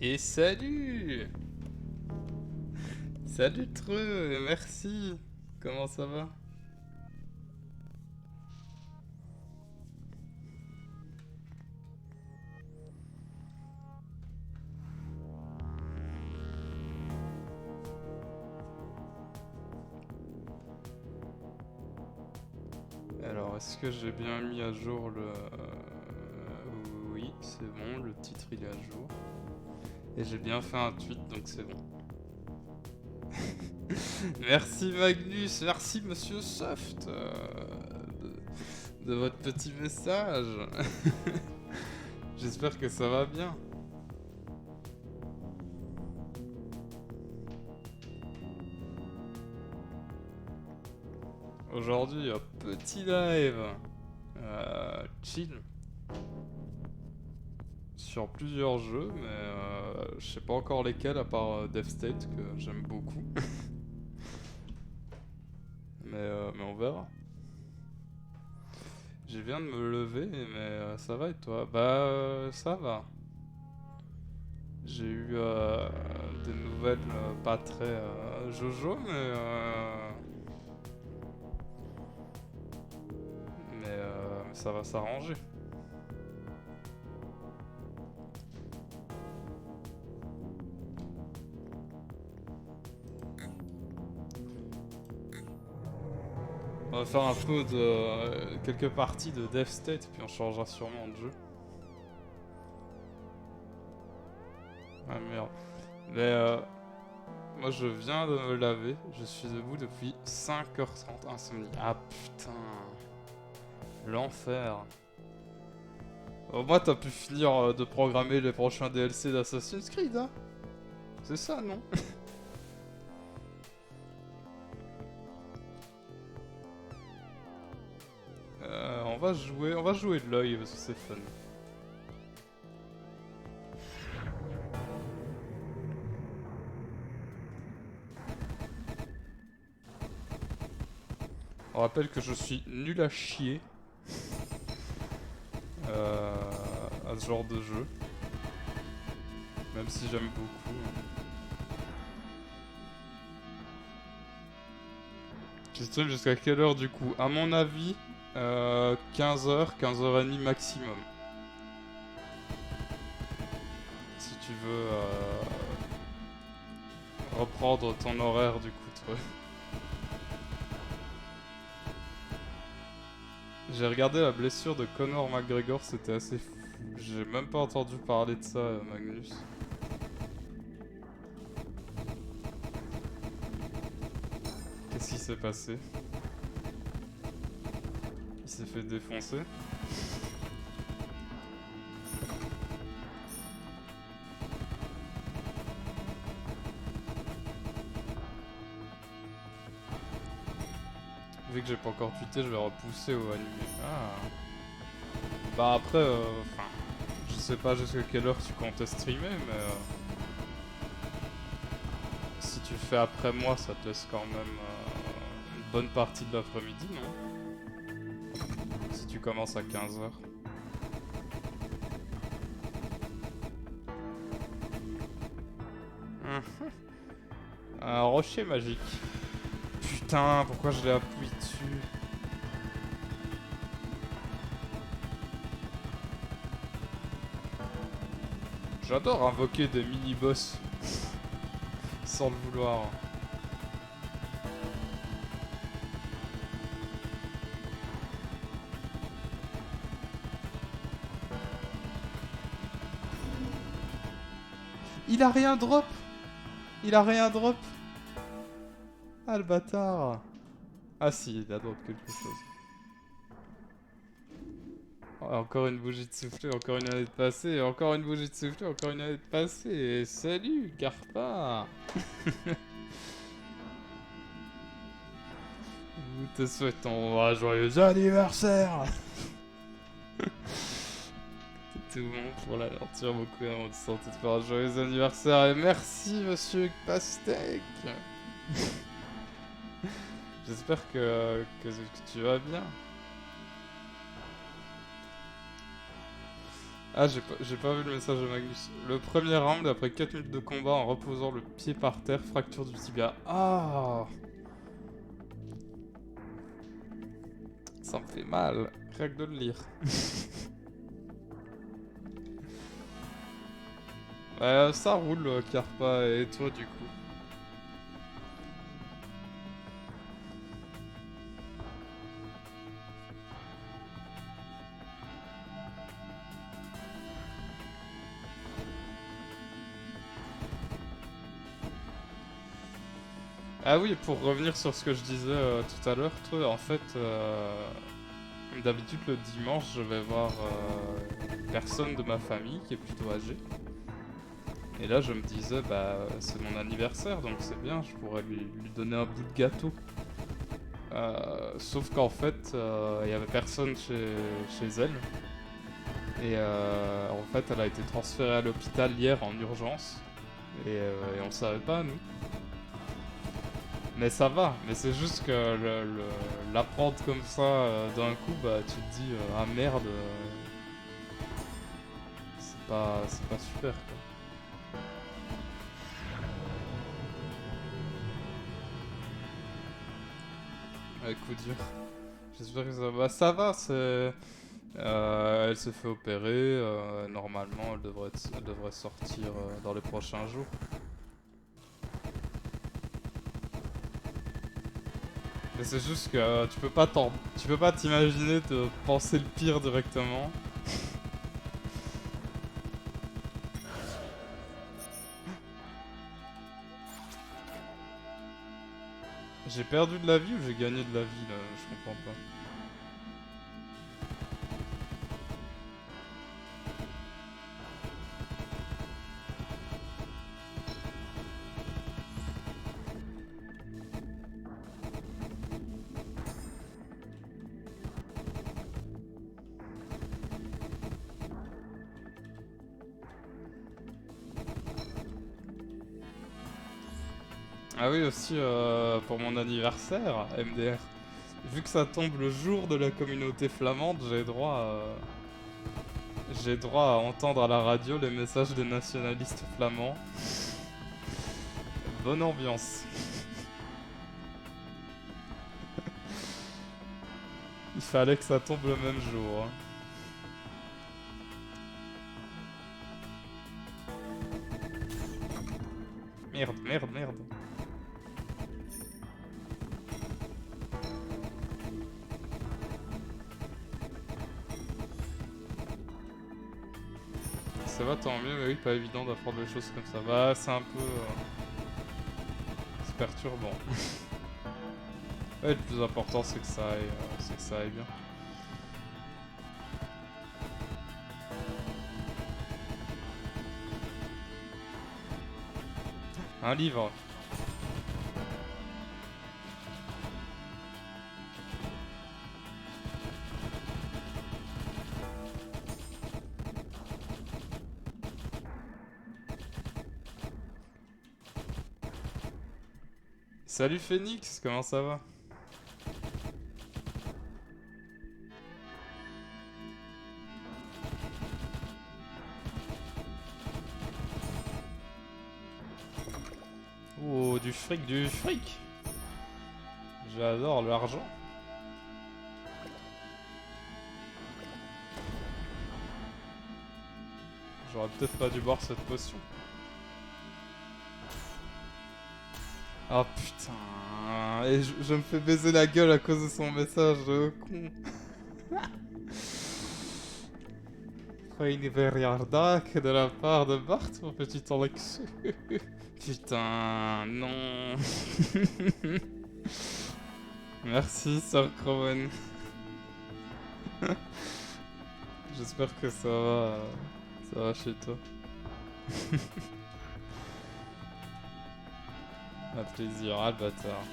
Et salut! Salut Treux, merci! Comment ça va? Alors, est-ce que j'ai bien mis à jour le... Oui, c'est bon, le titre il est à jour. Et j'ai bien fait un tweet, donc c'est bon. Merci Magnus, merci Monsieur Soft de votre petit message. J'espère que ça va bien. Aujourd'hui, un petit live chill sur plusieurs jeux, mais je sais pas encore lesquels à part Death State que j'aime beaucoup. Mais on verra. Je viens de me lever, mais ça va et toi? Bah ça va. J'ai eu des nouvelles pas très jojo, mais ça va s'arranger. On va faire un peu de quelques parties de Death State, puis on changera sûrement de jeu. Ah merde. Mais moi je viens de me laver, je suis debout depuis 5h30, insomnie. Ah putain, l'enfer. Au moins t'as pu finir de programmer les prochains DLC d'Assassin's Creed, hein? C'est ça, non? on va jouer de l'œil parce que c'est fun. On rappelle que je suis nul à chier à ce genre de jeu, même si j'aime beaucoup. Tu stream jusqu'à quelle heure du coup? À mon avis, 15h, 15h30 maximum. Si tu veux reprendre ton horaire du coup. J'ai regardé la blessure de Conor McGregor, c'était assez fou. J'ai même pas entendu parler de ça, Magnus. Qu'est-ce qui s'est passé? Il s'est fait défoncer? Vu que j'ai pas encore tweeté, je vais repousser au animé. Ah. Bah après, enfin, je sais pas jusqu'à quelle heure tu comptais streamer, mais si tu fais après moi, ça te laisse quand même une bonne partie de l'après-midi, non? Si tu commences à 15h. Un rocher magique. Putain, pourquoi je l'ai appuyé dessus? J'adore invoquer des mini-boss sans le vouloir. Il a rien drop. Il a rien drop. Ah le bâtard. Ah si, il a drop quelque chose. Oh, encore une bougie de soufflé, encore une année de passé, encore une bougie de soufflé, encore une année de passé. Et salut, Garpa. Nous te souhaitons un joyeux anniversaire. Tout bon pour l'aventure, beaucoup d'amour de santé, de faire un joyeux anniversaire et merci Monsieur Pastèque. J'espère que tu vas bien. Ah, j'ai pas vu le message de Magnus. Le premier round, après 4 minutes de combat en reposant le pied par terre, fracture du tibia. Ah, ça me fait mal, rien que de le lire. Ça roule, Carpa, et toi du coup? Ah oui, pour revenir sur ce que je disais tout à l'heure, toi, en fait, d'habitude le dimanche, je vais voir une personne de ma famille qui est plutôt âgée. Et là, je me disais, bah, c'est mon anniversaire, donc c'est bien, je pourrais lui donner un bout de gâteau. Sauf qu'en fait, il y avait personne chez elle. Et en fait, elle a été transférée à l'hôpital hier en urgence. Et on le savait pas, nous. Mais ça va, mais c'est juste que l'apprendre comme ça d'un coup, bah tu te dis ah merde, c'est pas super quoi. Ouais, coup dur. J'espère que ça va. Ça va, c'est. Elle s'est fait opérer, normalement elle devrait sortir dans les prochains jours. Mais c'est juste que tu peux pas t'imaginer de penser le pire directement. J'ai perdu de la vie ou j'ai gagné de la vie là? Je comprends pas. Ah oui aussi pour mon anniversaire, MDR. Vu que ça tombe le jour de la communauté flamande, j'ai droit à entendre à la radio les messages des nationalistes flamands. Bonne ambiance. Il fallait que ça tombe le même jour. Hein. Merde, merde, merde. Ça va, tant mieux, mais oui, pas évident d'apprendre les choses comme ça. Bah, c'est un peu. C'est perturbant. Ouais, le plus important, c'est que ça aille bien. Un livre. Salut Phoenix, comment ça va? Oh, du fric, du fric! J'adore l'argent. J'aurais peut-être pas dû boire cette potion. Oh putain, et je me fais baiser la gueule à cause de son message, con. Une verriardac de la part de Bart, mon petit Alex. Putain, non. Merci, Sir Crowen. J'espère que ça va chez toi. Un plaisir, ah le bâtard.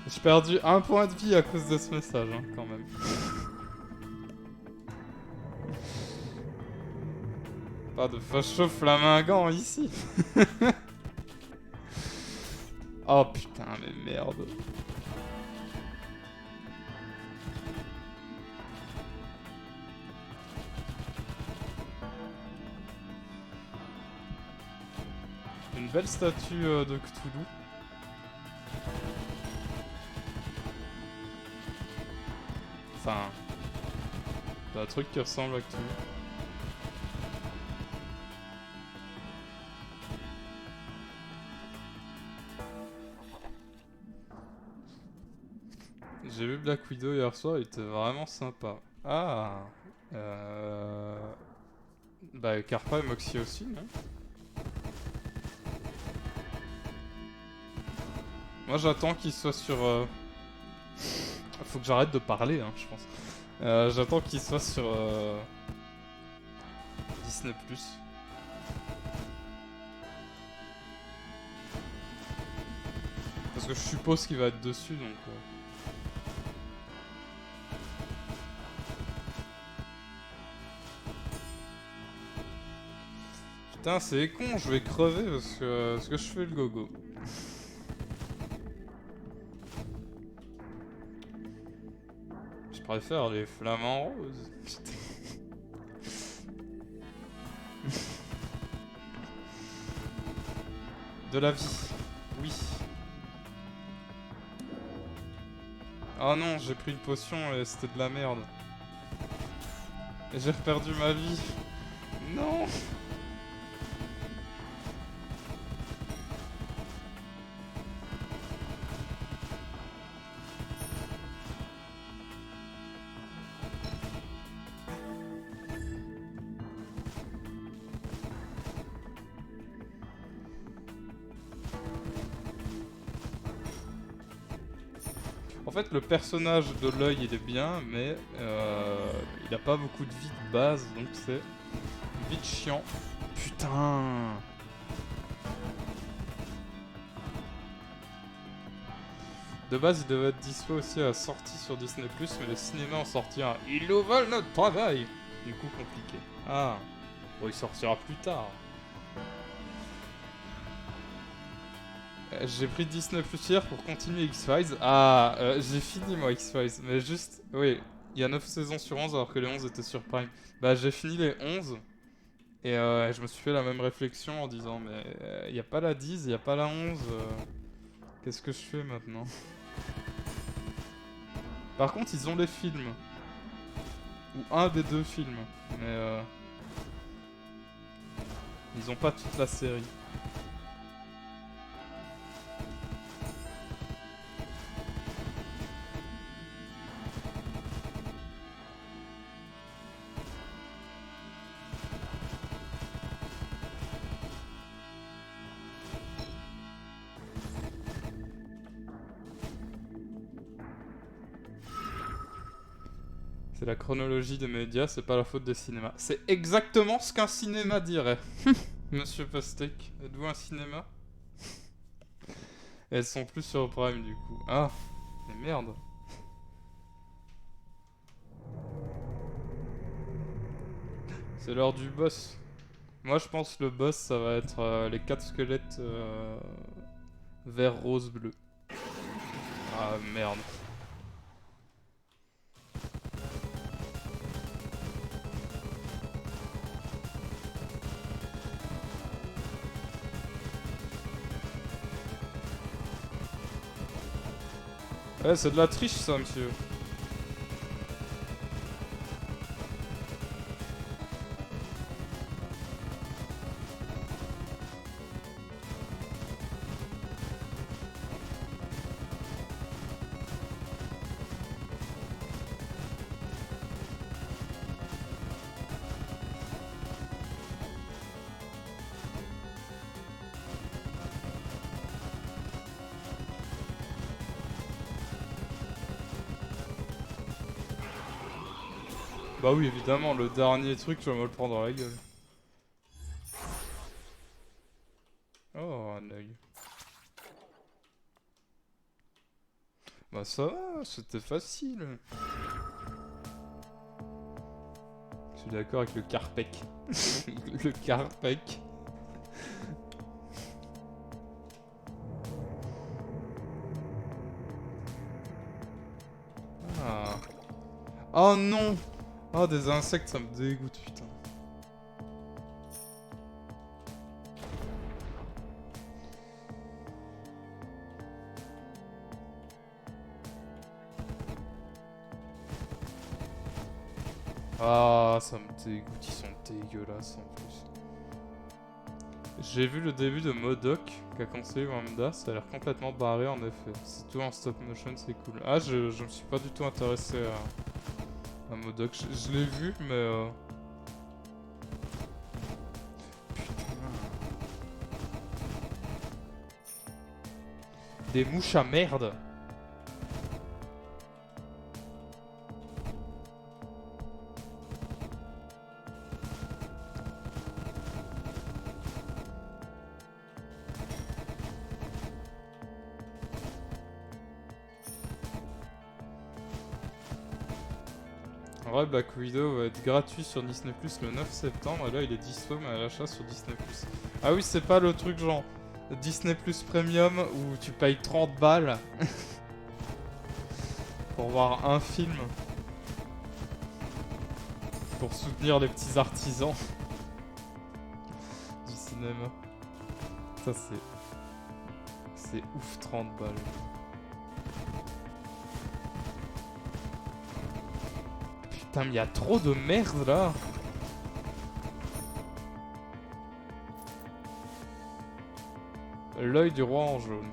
J'ai perdu un point de vie à cause de ce message, hein, quand même. Pas de facho flamingant ici. Oh putain, mais merde. Une belle statue de Cthulhu. Enfin, un truc qui ressemble à Cthulhu. J'ai vu Black Widow hier soir, il était vraiment sympa. Ah, bah Carpa et Moxie aussi, non? Moi j'attends qu'il soit sur... Faut que j'arrête de parler, hein, je pense. J'attends qu'il soit sur Disney+. Parce que je suppose qu'il va être dessus, donc... Putain, c'est con, je vais crever parce que je fais le gogo. Je préfère les flamants roses. De la vie, oui. Oh non, j'ai pris une potion et c'était de la merde. Et j'ai perdu ma vie. Non. En fait, le personnage de l'œil, il est bien, mais il a pas beaucoup de vie de base, donc c'est vite chiant. Putain. De base, il devait être dispo aussi à la sortie sur Disney+, mais les cinémas ont sorti un « Ils nous volent notre travail !» Du coup, compliqué. Ah. Bon, il sortira plus tard. J'ai pris Disney Plus hier pour continuer X-Files. Ah, j'ai fini moi X-Files, mais juste, oui, il y a 9 saisons sur 11 alors que les 11 étaient sur Prime. Bah j'ai fini les 11 et je me suis fait la même réflexion en disant mais il n'y a pas la 10, il n'y a pas la 11, qu'est-ce que je fais maintenant? Par contre ils ont les films, ou un des deux films, mais ils ont pas toute la série. C'est la chronologie des médias, c'est pas la faute des cinémas. C'est exactement ce qu'un cinéma dirait. Monsieur Pastek, êtes-vous un cinéma? Elles sont plus sur Prime du coup. Ah, mais merde. C'est l'heure du boss. Moi je pense que le boss ça va être les 4 squelettes vert, rose, bleu. Ah merde. Ouais, c'est de la triche ça, monsieur. Bah oui, évidemment, le dernier truc, je vais me le prendre dans la gueule. Oh, un œil. Bah ça va, c'était facile. Je suis d'accord avec le Carpec. Le Carpec. Oh non! Oh, des insectes, ça me dégoûte, putain. Ah, ça me dégoûte, ils sont dégueulasses en plus. J'ai vu le début de MODOK qu'a conseillé Wanda, ça a l'air complètement barré en effet. C'est tout en stop motion, c'est cool. Ah, je me suis pas du tout intéressé à MODOK. Je l'ai vu, mais des mouches à merde. En vrai, Black Widow va être gratuit sur Disney Plus le 9 septembre, et là il est dispo mais à l'achat sur Disney Plus. Ah oui, c'est pas le truc genre Disney Plus Premium où tu payes 30 balles pour voir un film, pour soutenir les petits artisans du cinéma. Ça c'est ouf, 30 balles. Putain, mais il y a trop de merde là. L'œil du roi en jaune.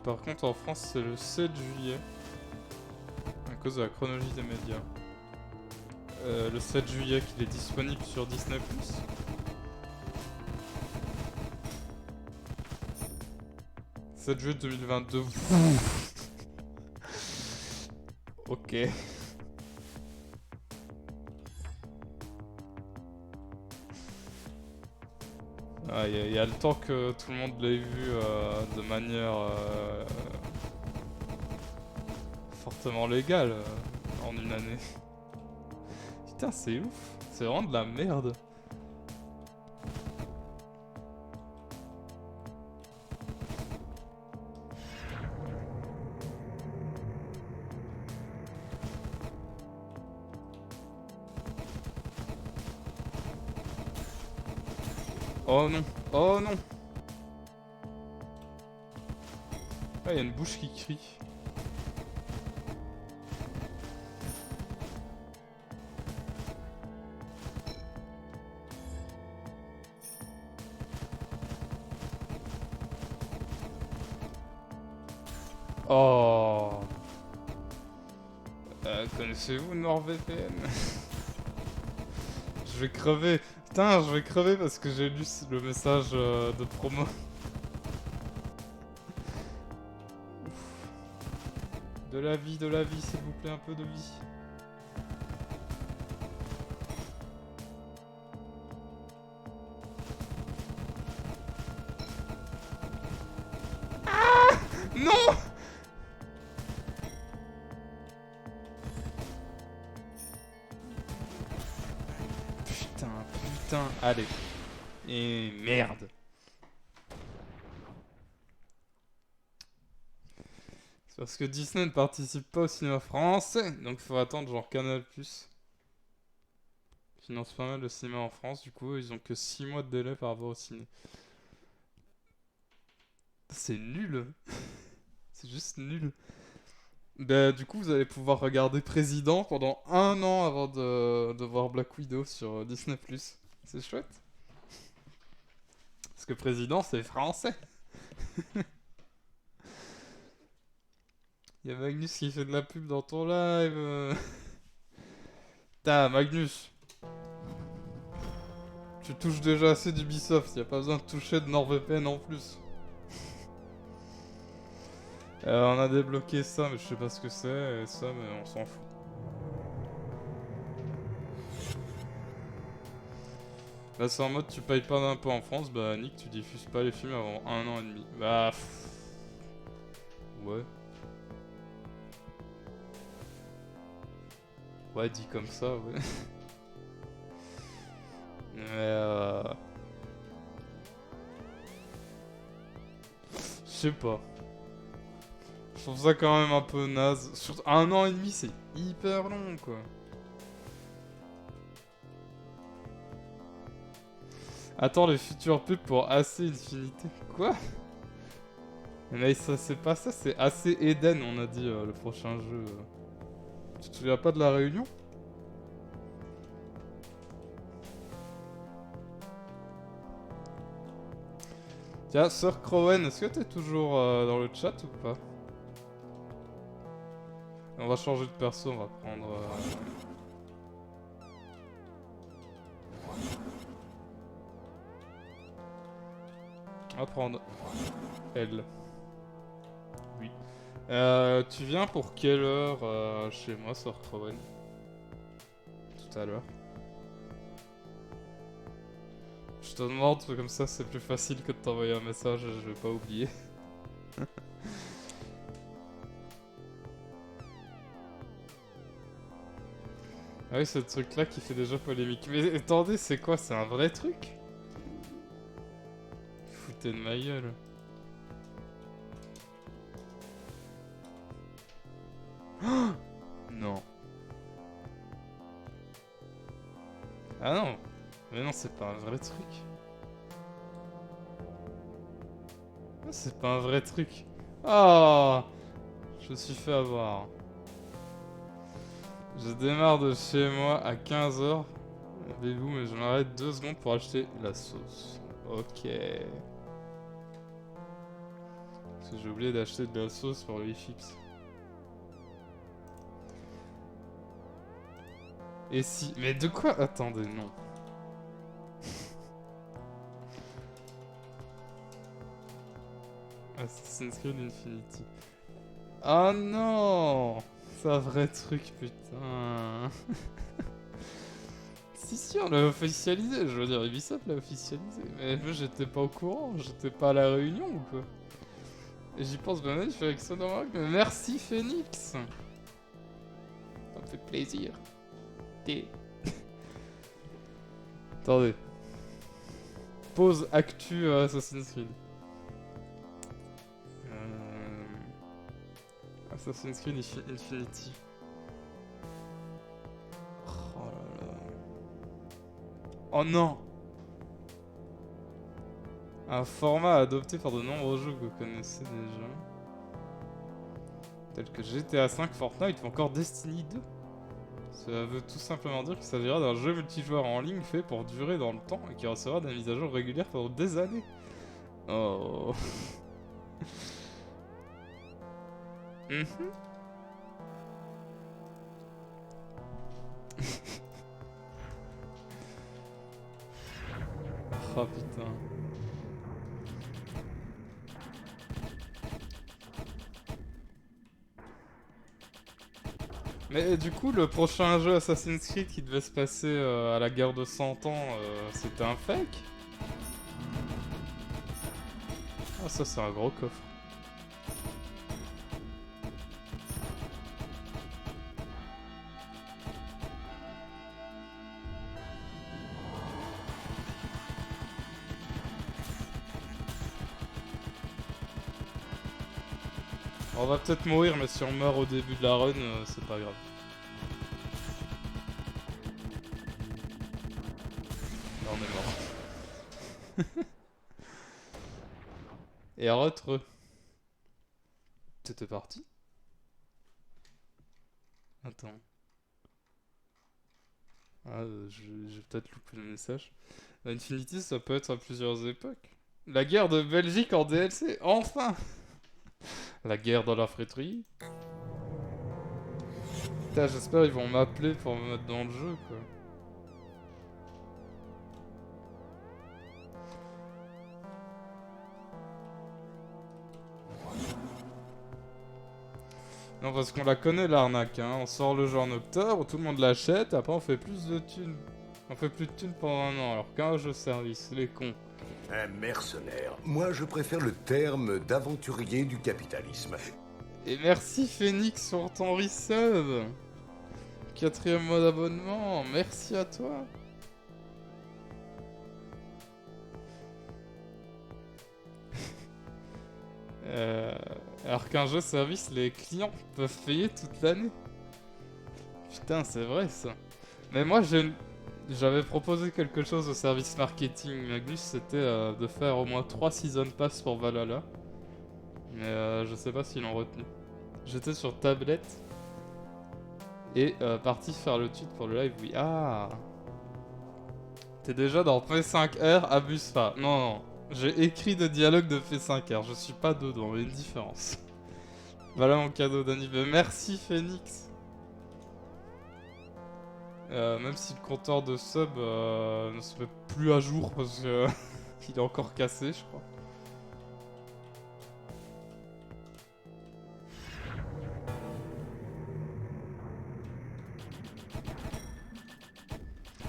Par contre, en France, c'est le 7 juillet. À cause de la chronologie des médias. Le 7 juillet qu'il est disponible sur Disney+. 7 juillet 2022. Ok. Ah, y a le temps que tout le monde l'ait vu de manière fortement légale en une année. Putain, c'est ouf. C'est vraiment de la merde. Oh non. Oh non. Ah, y a une bouche qui crie. Oh. Connaissez-vous NordVPN? Je vais crever. Putain, je vais crever parce que j'ai lu le message de promo. De la vie, s'il vous plaît, un peu de vie. Ah non. Putain, allez. Et merde. C'est parce que Disney ne participe pas au cinéma français, donc il faut attendre genre Canal+. Finance pas mal le cinéma en France, du coup ils ont que 6 mois de délai par rapport au ciné. C'est nul. C'est juste nul. Bah du coup vous allez pouvoir regarder Président pendant un an avant de voir Black Widow sur Disney+. C'est chouette. Parce que Président c'est français. Y'a Magnus qui fait de la pub dans ton live. Putain, Magnus. Tu touches déjà assez d'Ubisoft, y'a pas besoin de toucher de NordVPN en plus. On a débloqué ça, mais je sais pas ce que c'est, et ça, mais on s'en fout. Là c'est en mode tu payes pas d'impôts en France, bah Nick tu diffuses pas les films avant 1 an et demi. Bah ouais. Ouais dit comme ça ouais. Mais je sais pas. Je trouve ça quand même un peu naze. Surtout 1 an et demi c'est hyper long quoi. Attends les futurs pubs pour AC Infinité. Quoi? Mais ça c'est pas ça, c'est AC Eden on a dit le prochain jeu. Tu te souviens pas de la réunion? Tiens, Sir Crowen, est-ce que t'es toujours dans le chat ou pas? On va changer de perso, on va prendre... On va prendre elle. Oui. Tu viens pour quelle heure chez moi, Sir Crowen? Tout à l'heure. Je te demande, comme ça c'est plus facile que de t'envoyer un message et je vais pas oublier. Ah oui, c'est le truc là qui fait déjà polémique. Mais attendez, c'est quoi? C'est un vrai truc? Foutez de ma gueule. Non. Ah non. Mais non, c'est pas un vrai truc. Ah, c'est pas un vrai truc. Ah, je me suis fait avoir. Je démarre de chez moi à 15h. Avez-vous, mais je m'arrête 2 secondes pour acheter la sauce. Ok. Parce que j'ai oublié d'acheter de la sauce pour le FX. Et si... Mais de quoi? Attendez, non. Assassin's Creed Infinity. Oh non! C'est un vrai truc, putain. Si, on l'a officialisé. Je veux dire, Ubisoft l'a officialisé. Mais moi, j'étais pas au courant. J'étais pas à la réunion ou quoi? Et j'y pense bien, je fais avec ça dans ma règle. Mais merci, Phoenix! Ça me fait plaisir. Attendez. Pause actu Assassin's Creed. Assassin's Creed Infinity. Oh là là. Oh non! Un format adopté par de nombreux jeux que vous connaissez déjà. Tels que GTA V, Fortnite ou encore Destiny 2. Cela veut tout simplement dire qu'il s'agira d'un jeu multijoueur en ligne fait pour durer dans le temps et qui recevra des mises à jour régulières pendant des années. Oh. Oh putain. Mais du coup, le prochain jeu Assassin's Creed qui devait se passer à la guerre de 100 ans, c'était un fake? Ah ça c'est un gros coffre. On va peut-être mourir, mais si on meurt au début de la run, c'est pas grave. Là, on est mort. Et re. T'étais parti? Attends. Ah, j'ai peut-être loupé le message. Infinity, ça peut être à plusieurs époques. La guerre de Belgique en DLC, enfin! La guerre dans la friterie. Putain, j'espère ils vont m'appeler pour me mettre dans le jeu, quoi. Non, parce qu'on la connaît l'arnaque, hein. On sort le jeu en octobre, tout le monde l'achète, après on fait plus de thunes. On fait plus de thunes pendant un an, alors qu'un jeu service, les cons. Un mercenaire. Moi, je préfère le terme d'aventurier du capitalisme. Et merci Phoenix sur ton resub. 4e mois d'abonnement, merci à toi. Alors qu'un jeu service, les clients peuvent payer toute l'année. Putain, c'est vrai ça. Mais moi, j'avais proposé quelque chose au service marketing Magnus, c'était de faire au moins 3 season pass pour Valhalla. Mais je sais pas s'ils l'ont retenu. J'étais sur tablette et parti faire le tweet pour le live, oui. Ah, t'es déjà dans P5R, abuse pas. Non, non, j'ai écrit des dialogues de P5R, je suis pas dedans, il y a une différence. Voilà mon cadeau d'anniversaire. Merci Phoenix. Même si le compteur de sub ne se met plus à jour parce que il est encore cassé, je crois.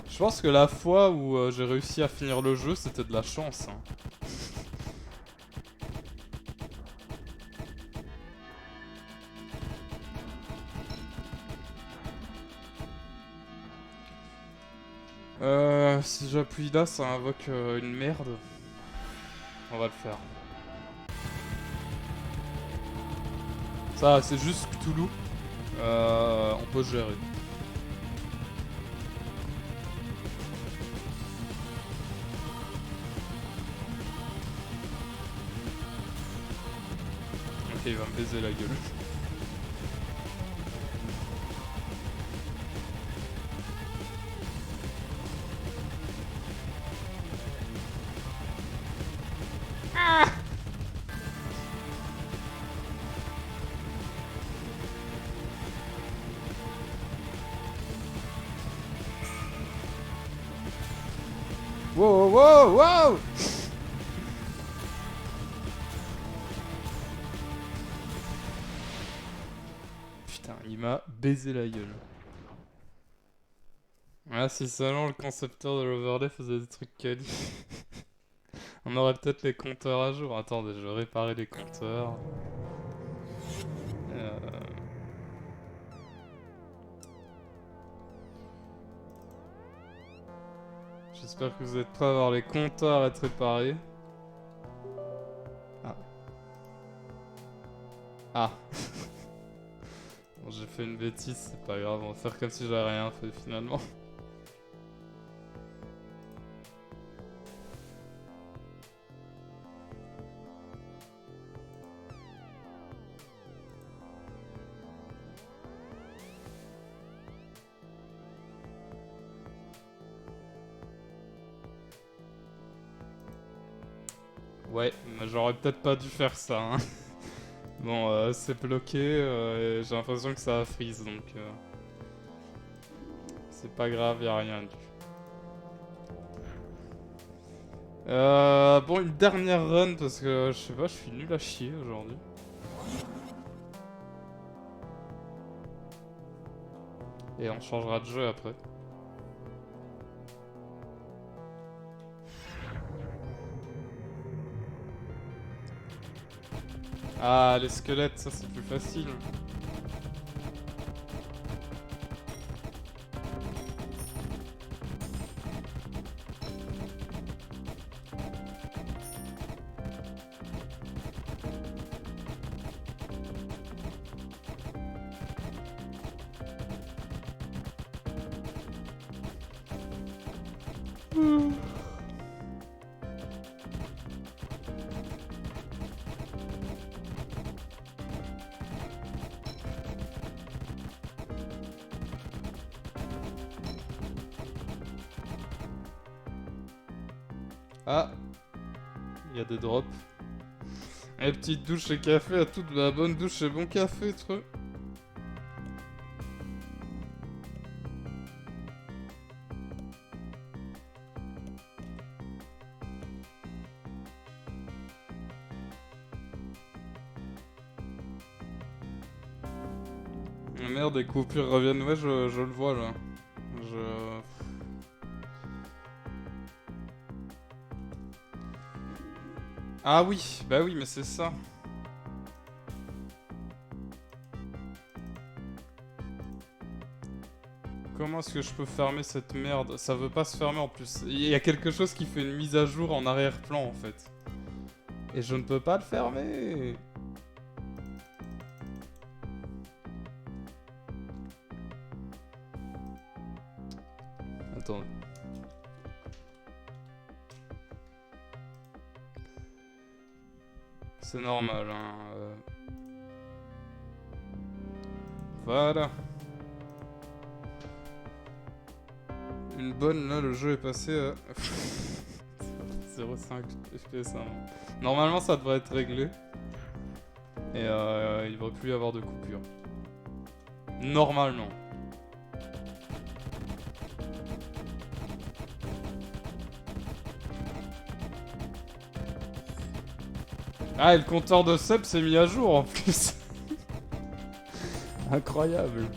Je pense que la fois où j'ai réussi à finir le jeu, c'était de la chance. Hein. Si j'appuie là, ça invoque une merde. On va le faire. Ça, c'est juste Cthulhu. On peut gérer. Ok, il va me baiser la gueule. Wow, wow, wow! Putain, il m'a baisé la gueule. Ah, si seulement le concepteur de l'overlay faisait des trucs quali. On aurait peut-être les compteurs à jour. Attendez, je vais réparer les compteurs. Euh... J'espère que vous êtes prêts à avoir les compteurs à être réparés. Ah. Ah. Bon, j'ai fait une bêtise, c'est pas grave, on va faire comme si j'avais rien fait finalement. Ouais, mais j'aurais peut-être pas dû faire ça. Hein. Bon, c'est bloqué, et j'ai l'impression que ça a freeze, donc c'est pas grave, y'a rien du. Bon, une dernière run parce que je sais pas, je suis nul à chier aujourd'hui. Et on changera de jeu après. Ah, les squelettes, ça c'est plus facile. Ah, il y a des drops. Et petite douche et café à toute la bonne douche et bon café, truc. Ah merde, les coupures reviennent. Ouais, je le vois là. Ah oui, bah oui, mais c'est ça. Comment est-ce que je peux fermer cette merde? Ça veut pas se fermer en plus. Il y a quelque chose qui fait une mise à jour en arrière-plan en fait. Et je ne peux pas le fermer. Attends. C'est normal, hein. Voilà. Une bonne, là, le jeu est passé à 0,5 FPS. Hein. Normalement, ça devrait être réglé. Et il devrait plus y avoir de coupure. Normalement. Ah, et le compteur de sub s'est mis à jour en plus. Incroyable.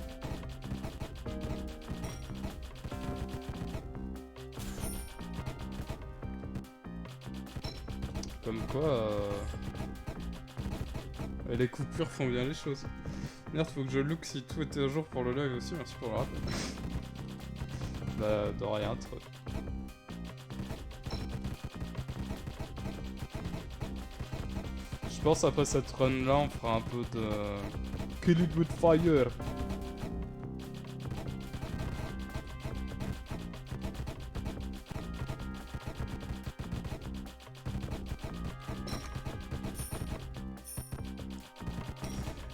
Comme quoi, les coupures font bien les choses. Merde, faut que je look si tout était à jour pour le live aussi, merci pour le rappel. Bah, de rien, trop. Je pense après cette run là, on fera un peu de Kill it with fire.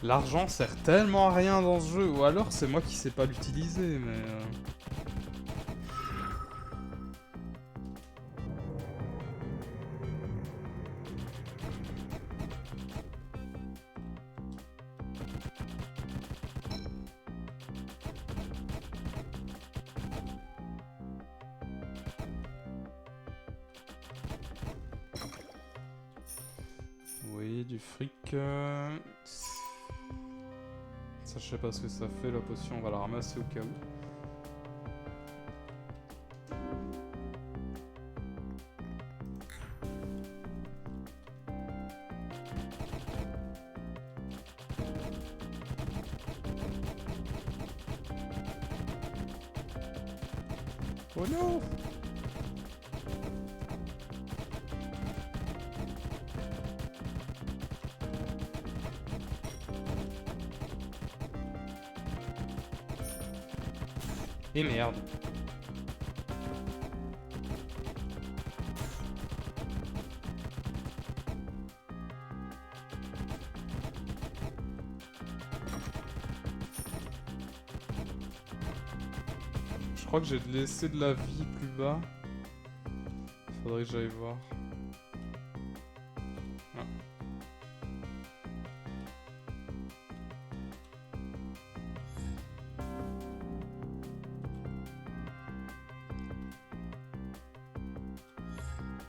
L'argent sert tellement à rien dans ce jeu, ou alors c'est moi qui sais pas l'utiliser, mais... Oui, du fric... Ça, je sais pas ce que ça fait, la potion, on va la ramasser au cas où. Oh non! Et merde. Je crois que j'ai laissé de la vie plus bas. Faudrait que j'aille voir. Ah.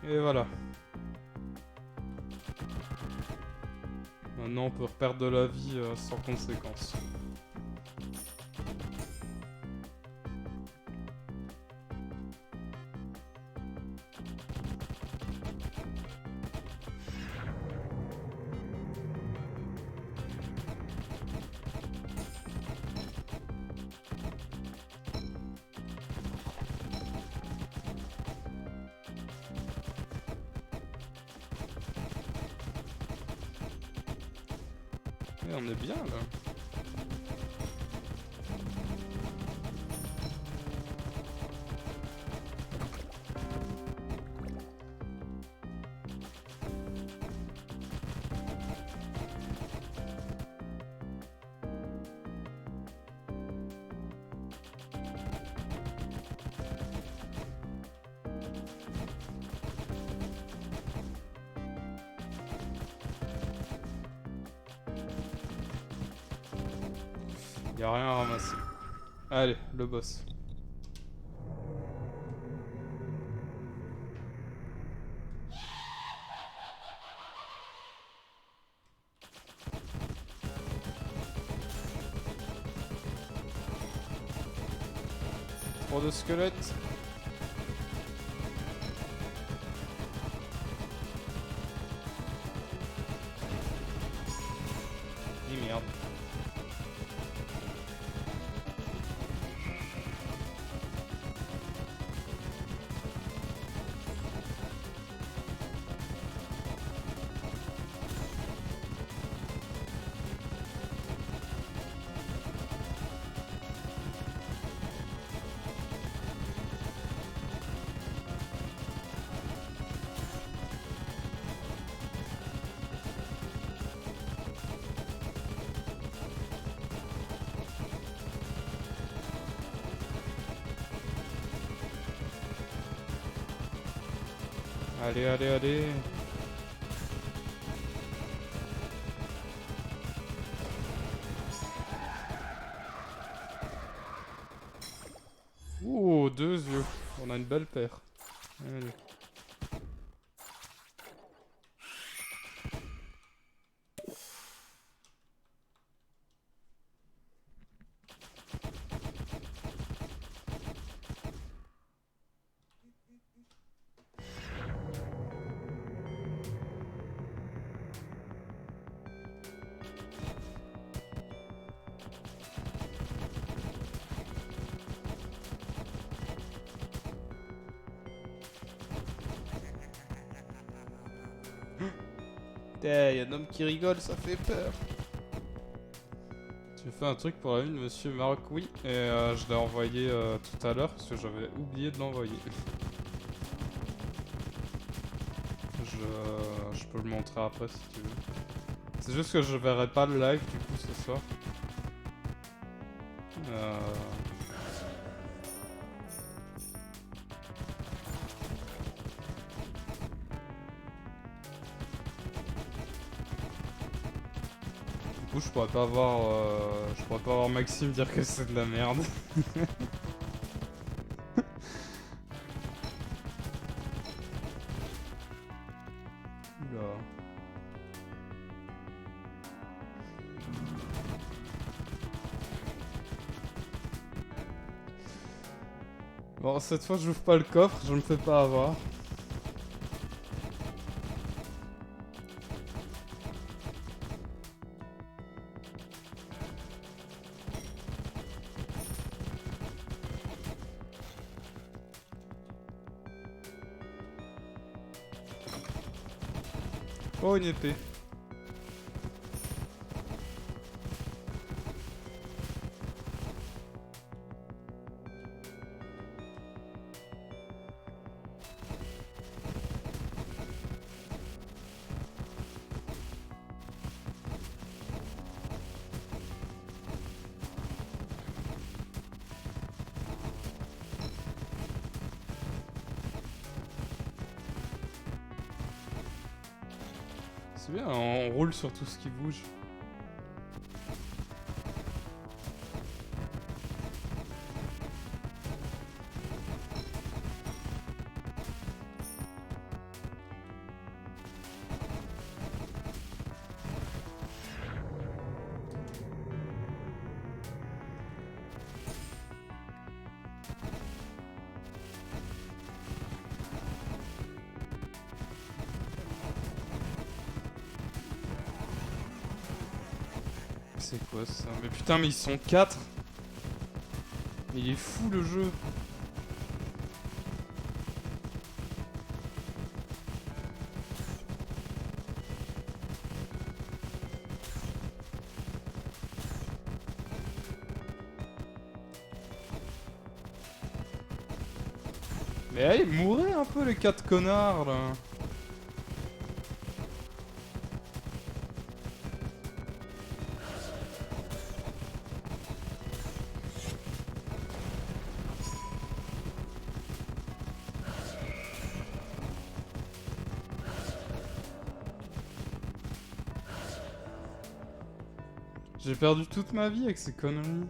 Et voilà. Maintenant on peut reperdre de la vie sans conséquence. Et on est bien là. Y'a rien à ramasser. Allez, le boss. Trop de squelettes. Et merde. Allez, allez, allez. Ouh, 2 yeux. On a une belle paire. Allez. Putain, y a un homme qui rigole, ça fait peur. Tu fais un truc pour la vie de Monsieur Marc? Oui, et je l'ai envoyé tout à l'heure parce que j'avais oublié de l'envoyer. Je peux le montrer après si tu veux. C'est juste que je verrai pas le live du coup ce soir. Du coup je pourrais pas voir Maxime dire que c'est de la merde. Oula. Bon, cette fois j'ouvre pas le coffre, je me fais pas avoir. Oh, une épée. C'est bien, on roule sur tout ce qui bouge. C'est quoi ça? Mais putain, mais ils sont 4. Il est fou le jeu. Mais allez, mourrez un peu les 4 connards là. J'ai perdu toute ma vie avec ces conneries.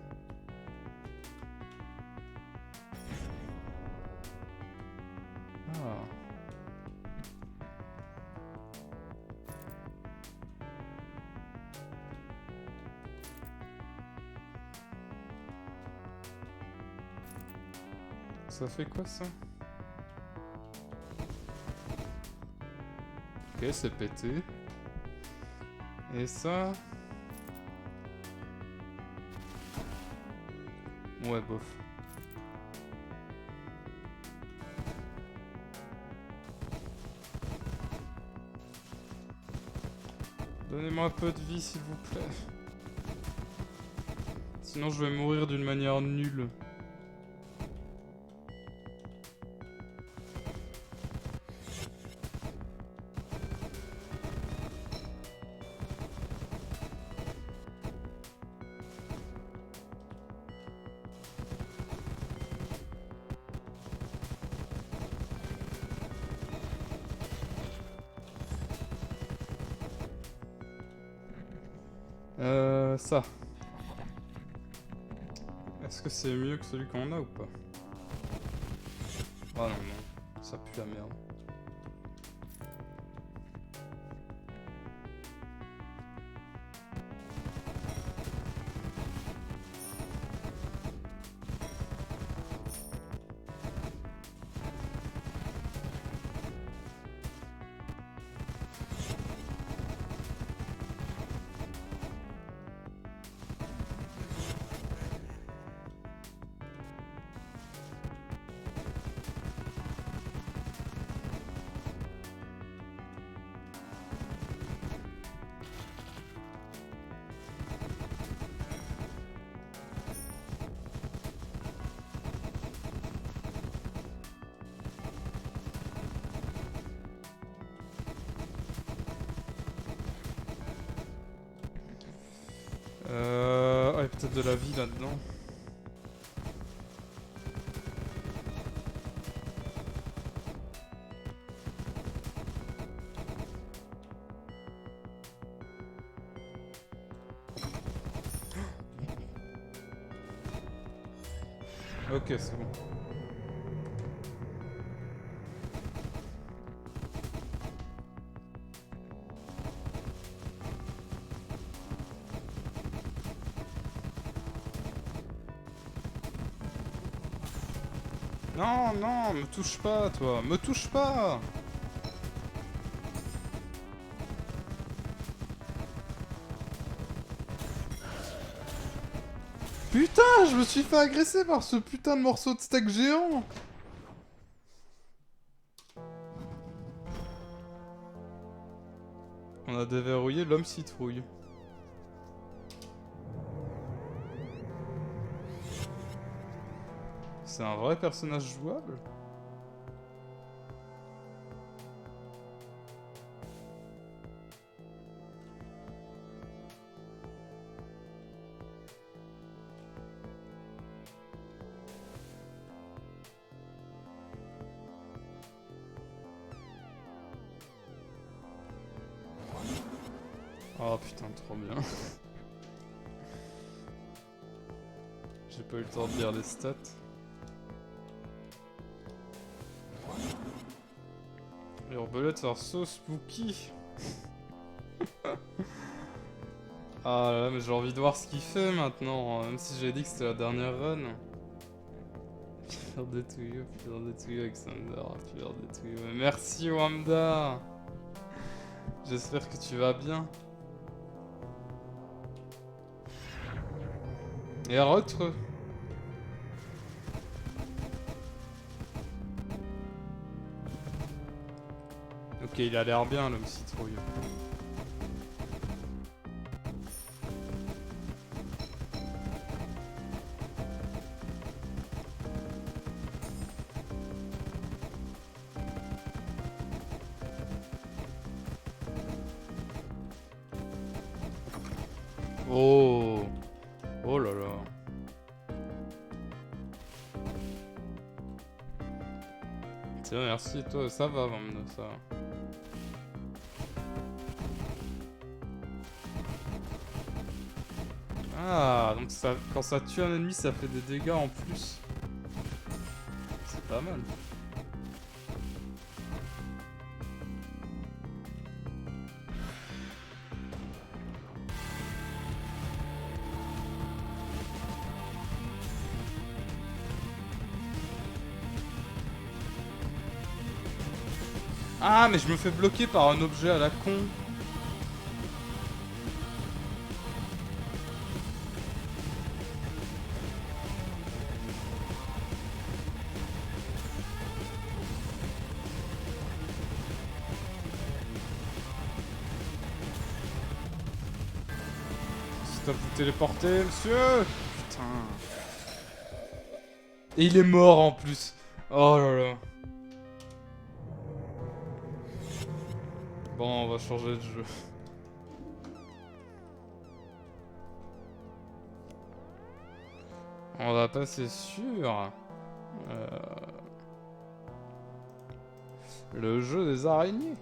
Ah. Ça fait quoi ça? Ok, c'est pété. Et ça... Ouais, bof. Donnez-moi un peu de vie, s'il vous plaît. Sinon, je vais mourir d'une manière nulle. Ça. Est-ce que c'est mieux que celui qu'on a ou pas? Ah non, non. Ça pue la merde. Ah, il y a peut-être de la vie là-dedans. Ok, c'est bon. Non, non, me touche pas, toi. Me touche pas! Putain, je me suis fait agresser par ce putain de morceau de steak géant! On a déverrouillé l'homme citrouille. C'est un vrai personnage jouable? Oh putain, trop bien. J'ai pas eu le temps de lire les stats. L'arbalète are so spooky. Ah là là, mais j'ai envie de voir ce qu'il fait maintenant, même si j'ai dit que c'était la dernière run. Pierre to you, Alexander, Pierre to you. Merci Wamda. J'espère que tu vas bien. Et Rotre. Ok, il a l'air bien l'homme citrouille. Oh, oh là là. Tiens, merci, toi, ça va, Vamda, ça. Ah, donc ça, quand ça tue un ennemi, ça fait des dégâts en plus. C'est pas mal. Ah, mais je me fais bloquer par un objet à la con. à vous téléporter, monsieur. Putain. Et il est mort en plus. Oh là là. Bon, on va changer de jeu. On va passer sur... le jeu des araignées.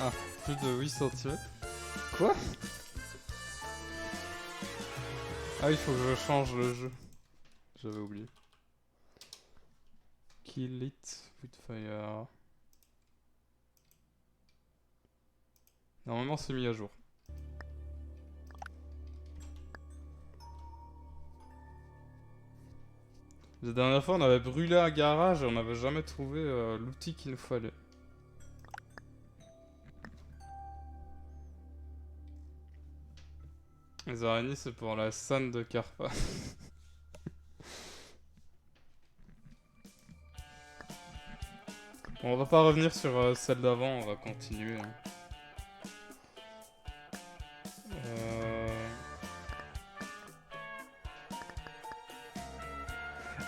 Ah, plus de 8 cm. Quoi? Ah, il faut que je change le jeu. J'avais oublié. Kill it with fire. Normalement, c'est mis à jour. La dernière fois, on avait brûlé un garage et on n'avait jamais trouvé l'outil qu'il nous fallait. Les araignées, c'est pour la scène de Carpa. Bon, on va pas revenir sur celle d'avant, on va continuer. Hein.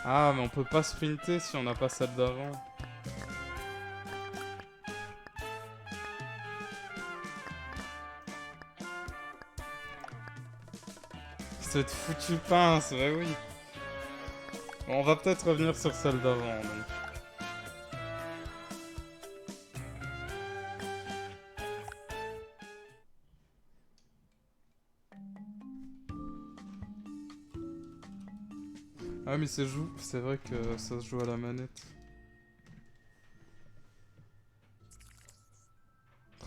Ah, mais on peut pas sprinter si on n'a pas celle d'avant. Cette foutue pince, bah oui. Bon, on va peut-être revenir sur celle d'avant, donc. Ah mais c'est vrai que ça se joue à la manette.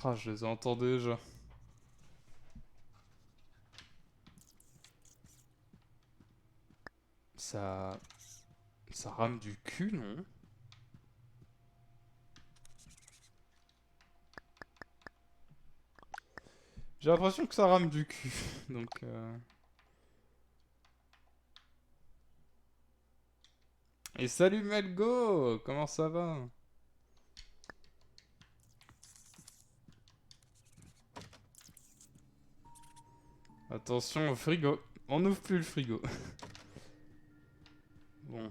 Ah, je les entends déjà. Ça... Ça rame du cul, non? J'ai l'impression que ça rame du cul, donc... Et salut Melgo, comment ça va? Attention au frigo. On n'ouvre plus le frigo. Bon.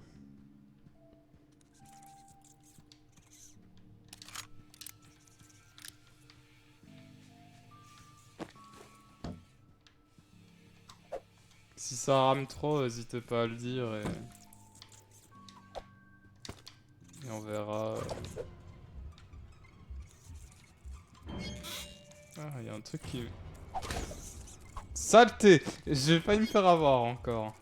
Si ça rame trop, n'hésitez pas à le dire et on verra. Ah, il y a un truc qui... Saleté! J'ai failli me faire avoir encore.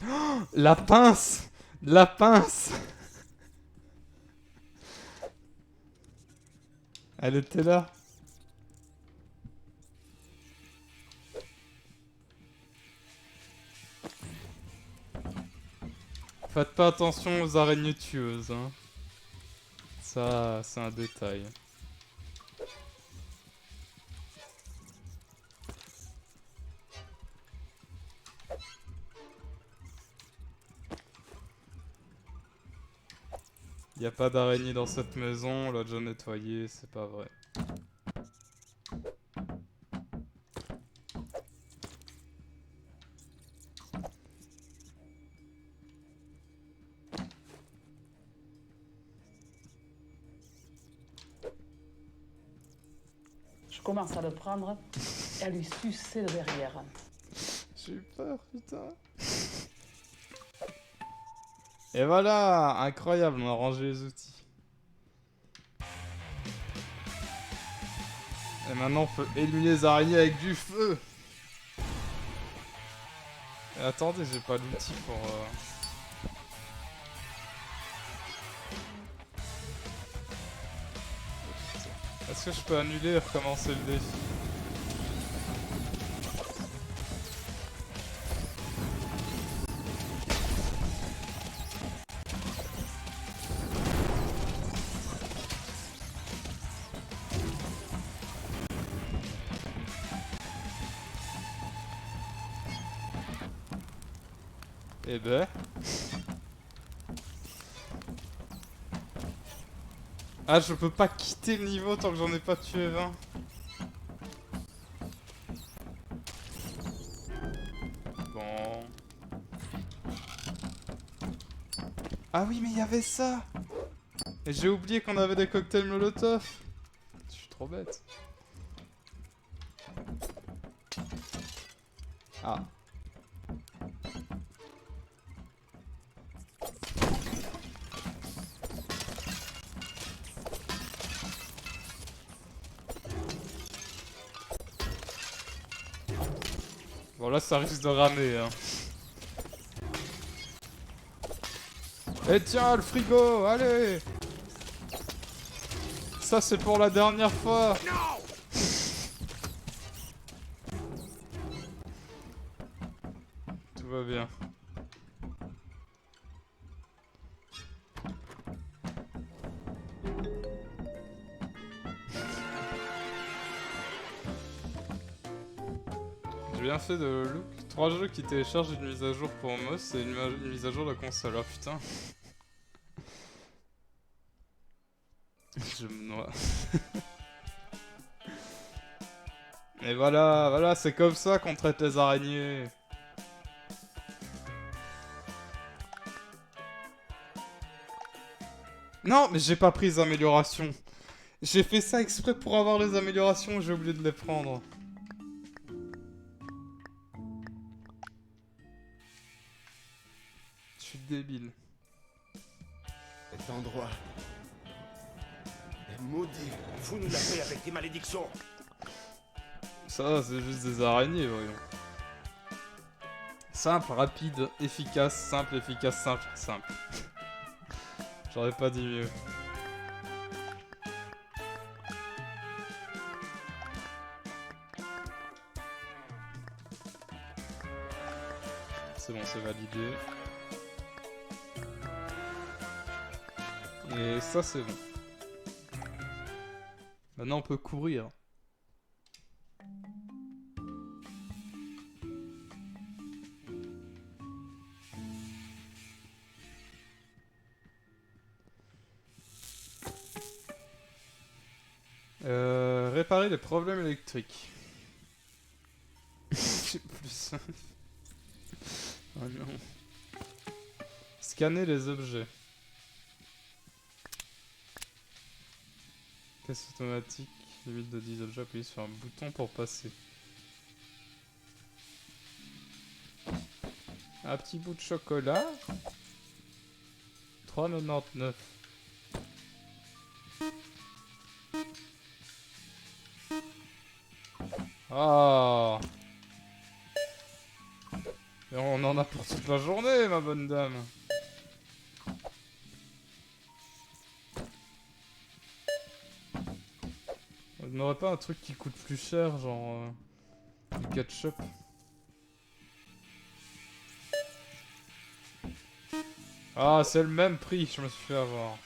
Oh, la pince! La pince! Elle était là. Faites pas attention aux araignées tueuses, hein. Ça, c'est un détail. Y a pas d'araignée dans cette maison, on l'a déjà nettoyée, c'est pas vrai. Je commence à le prendre et à lui sucer le derrière. J'ai eu peur, putain. Et voilà, incroyable, on a rangé les outils. Et maintenant on peut éliminer les araignées avec du feu. Attendez, j'ai pas l'outil pour... Est-ce que je peux annuler et recommencer le défi? Eh ben... Ah, je peux pas quitter le niveau tant que j'en ai pas tué 20. Bon... Ah oui, mais il y avait ça! Et j'ai oublié qu'on avait des cocktails Molotov. Je suis trop bête. Ah. Bon là ça risque de ramer hein. Et tiens le frigo, allez. Ça c'est pour la dernière fois. Tout va bien. J'ai bien fait de look 3 jeux qui téléchargent une mise à jour pour MOS et une mise à jour de la console. Oh putain. Je me noie. Et voilà, voilà, c'est comme ça qu'on traite les araignées. Non, mais j'ai pas pris les améliorations. J'ai fait ça exprès pour avoir les améliorations, j'ai oublié de les prendre. Je suis débile. Cet endroit est maudit. Fous-nous la paix avec tes malédictions. Ça, c'est juste des araignées, voyons. Simple, rapide, efficace, simple, simple. J'aurais pas dit mieux. C'est bon, c'est validé. Et ça, c'est bon. Maintenant, on peut courir. Réparer les problèmes électriques. J'ai plus. Oh non. Scanner les objets. Caisse automatique, limite de 10 objets, appuyez sur un bouton pour passer. Un petit bout de chocolat. 3,99. Ah. Et on en a pour toute la journée, ma bonne dame. On n'aurait pas un truc qui coûte plus cher, genre du ketchup. Ah, c'est le même prix, je me suis fait avoir.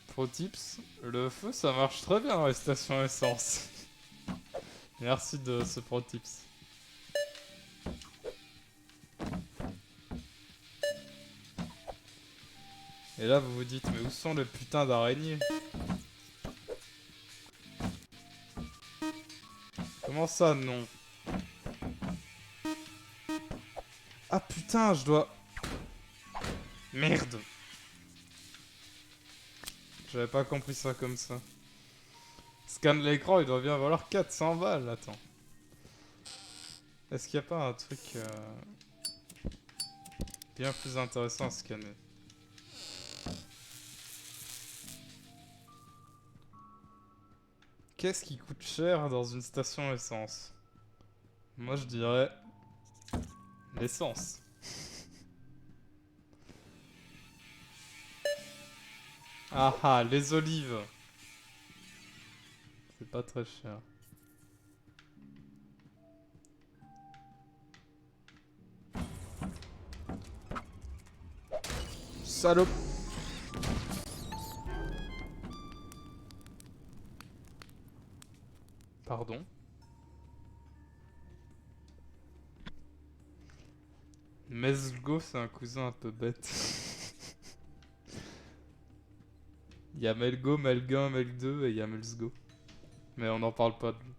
Pro tips, le feu ça marche très bien dans les stations essence. Merci de ce pro tips. Et là vous vous dites, mais où sont les putains d'araignées? Comment ça non? Ah putain, je dois... Merde. J'avais pas compris ça comme ça. Scanne l'écran, il doit bien valoir 400 balles, attends. Est-ce qu'il n'y a pas un truc bien plus intéressant à scanner? Qu'est-ce qui coûte cher dans une station essence? Moi je dirais l'essence. Ah ah, les olives. C'est pas très cher. Salope. Pardon. Mesgo, c'est un cousin un peu bête. Il y a Melgo, Melga, Mel2 et il y a Melsgo. Mais on n'en parle pas de lui.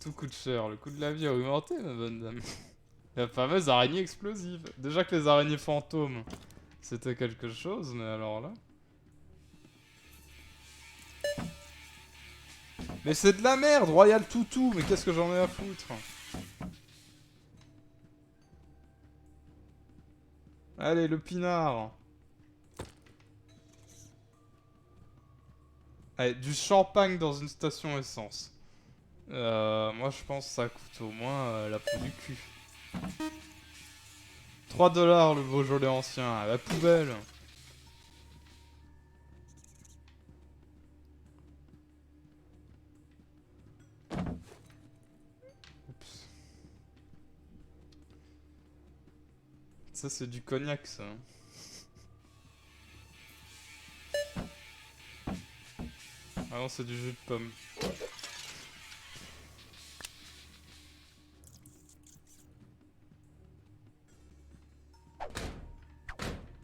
Tout coûte cher, le coût de la vie a augmenté, ma bonne dame. La fameuse araignée explosive. Déjà que les araignées fantômes, c'était quelque chose, mais alors là... Mais c'est de la merde, Royal Toutou, mais qu'est-ce que j'en ai à foutre? Allez, le pinard. Allez, du champagne dans une station essence. Moi je pense que ça coûte au moins la peau du cul. 3 $ le Beaujolais ancien, à la poubelle. Oups. Ça c'est du cognac ça. Ah non, c'est du jus de pomme.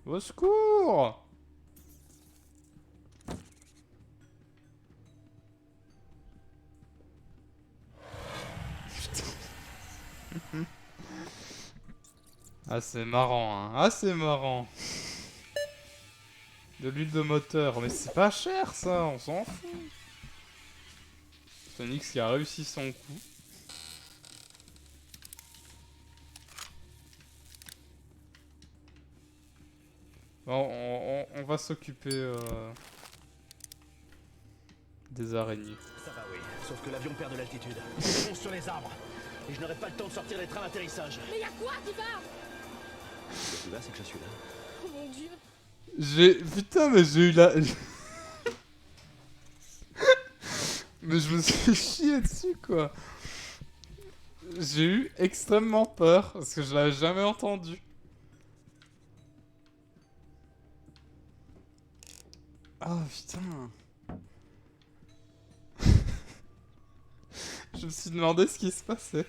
Au secours! Putain. Ah c'est marrant hein. Ah c'est marrant. De l'huile de moteur. Mais c'est pas cher ça, on s'en fout. Phoenix qui a réussi son coup. Bon, on va s'occuper des araignées. Ça va, oui. Sauf que l'avion perd de l'altitude. Il fonce sur les arbres. Et je n'aurai pas le temps de sortir les trains d'atterrissage. Mais y'a quoi qui va? Ce qui va, c'est que je suis là. Oh mon dieu. Putain, mais j'ai eu la... Mais je me suis chié dessus, quoi. J'ai eu extrêmement peur, parce que je l'avais jamais entendu. Ah, putain. Je me suis demandé ce qui se passait.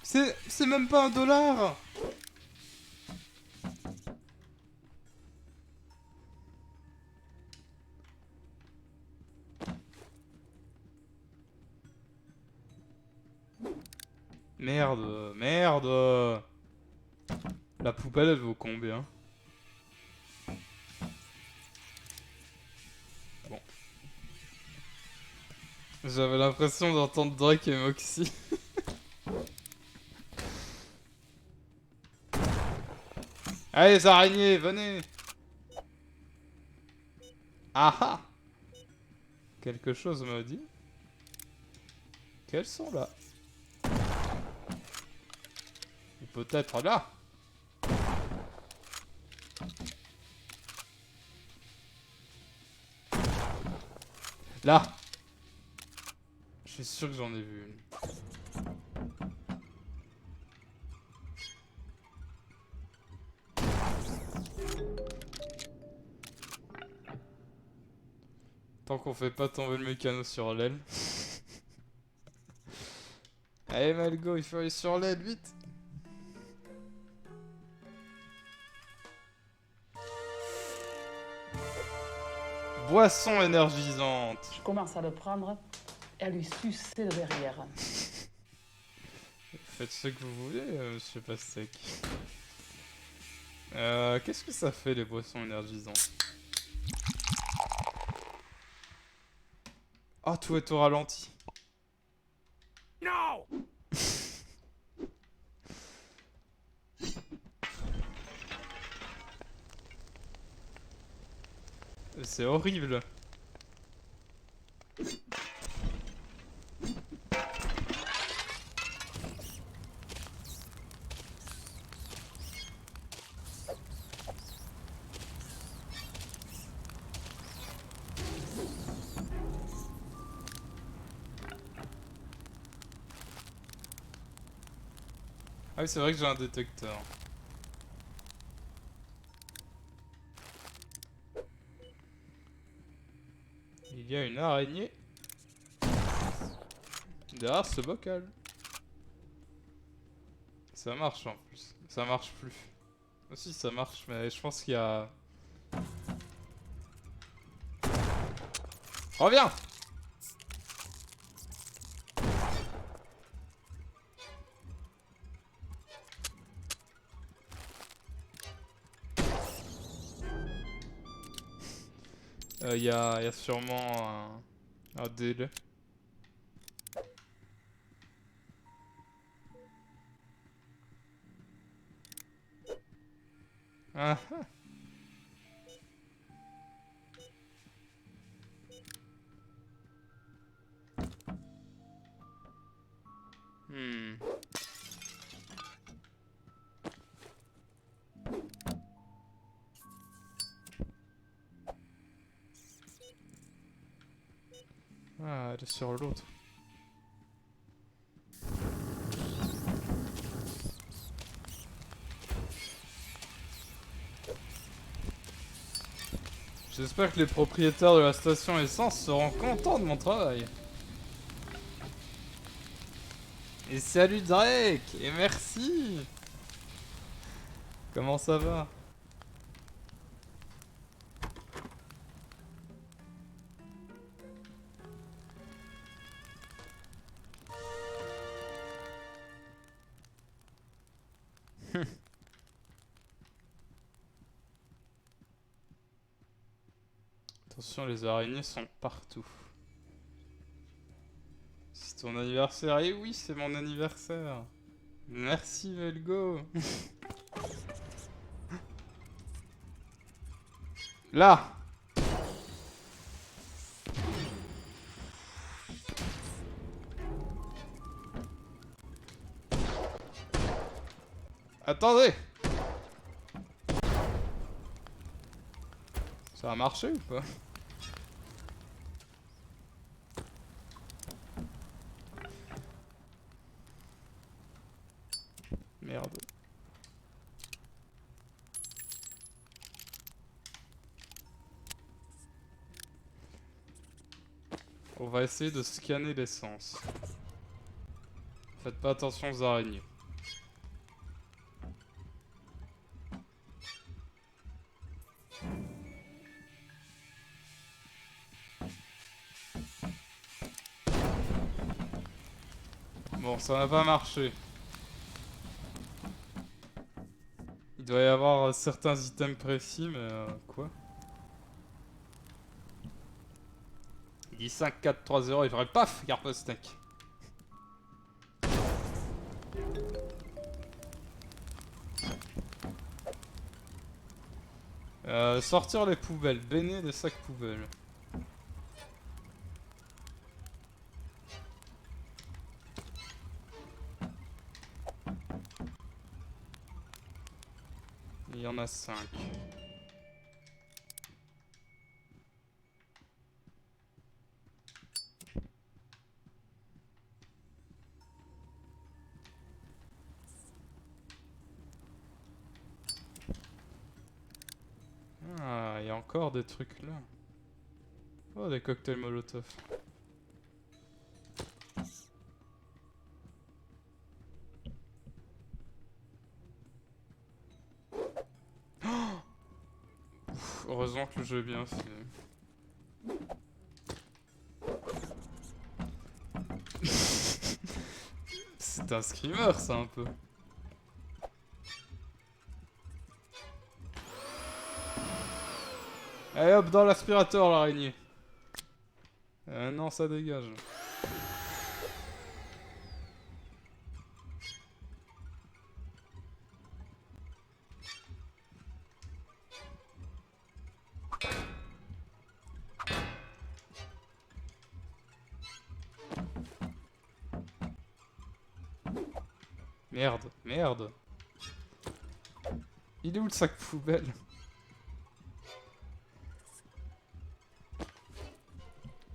C'est même pas $1. Merde, merde. La poubelle, elle vaut combien? Bon. J'avais l'impression d'entendre Drake et Moxie. Allez les araignées, venez. Ah ah. Quelque chose me dit qu'elles sont là. Ou peut-être là. Là. Je suis sûr que j'en ai vu une. Tant qu'on fait pas tomber le mécano sur l'aile. Allez Malgo, il faut aller sur l'aile, vite. Boisson énergisante. Je commence à le prendre et à lui sucer le derrière. Faites ce que vous voulez, monsieur Pastèque. Qu'est-ce que ça fait les boissons énergisantes? Oh, tout est au ralenti. Non! C'est horrible. Ah oui, c'est vrai que j'ai un détecteur. Il y a une araignée derrière ce bocal. Ça marche en plus. Ça marche plus. Aussi ça marche, mais je pense qu'il y a... Reviens! Il y a sûrement un délai. Ah ah. Hmm. Ah, elle est sur l'autre. J'espère que les propriétaires de la station essence seront contents de mon travail. Et salut Drake! Et merci! Comment ça va? Attention, les araignées sont partout. C'est ton anniversaire? Et oui, c'est mon anniversaire. Merci Velgo. Là. Attendez. Ça a marché ou pas? Merde. On va essayer de scanner l'essence. Faites pas attention aux araignées. Bon, ça n'a pas marché. Il doit y avoir certains items précis, mais quoi? Il dit 5, 4, 3, 0, il ferait paf, Garpostek. Sortir les poubelles, baigner des sacs poubelles. Il y en a 5. Ah, il y a encore des trucs là. Oh, des cocktails Molotov. Oh, ouf, heureusement que le jeu est bien fait. C'est un screamer ça un peu. Allez hop dans l'aspirateur l'araignée. Non ça dégage. Merde, merde. Il est où le sac poubelle?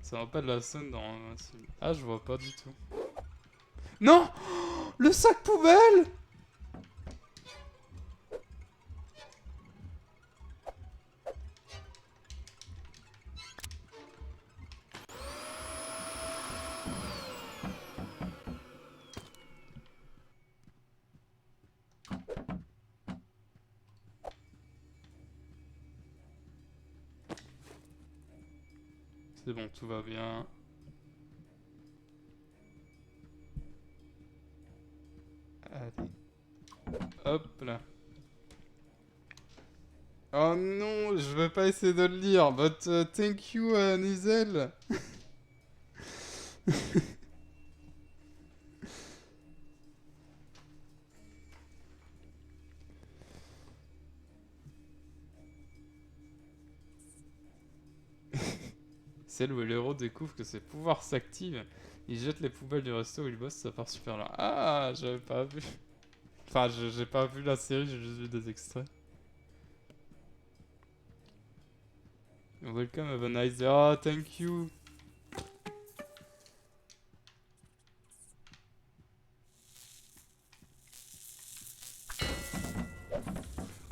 Ça va pas de la scène dans... Ah, je vois pas du tout. Non! Le sac poubelle! C'est bon, tout va bien. Allez. Hop là. Oh non, je vais pas essayer de le lire. But thank you, Nizel. Celle où le héros découvre que ses pouvoirs s'activent. Il jette les poubelles du resto où il bosse, ça part super loin. Ah, j'avais pas vu. Enfin, j'ai pas vu la série, j'ai juste vu des extraits. Welcome, have a nice day. Oh, thank you.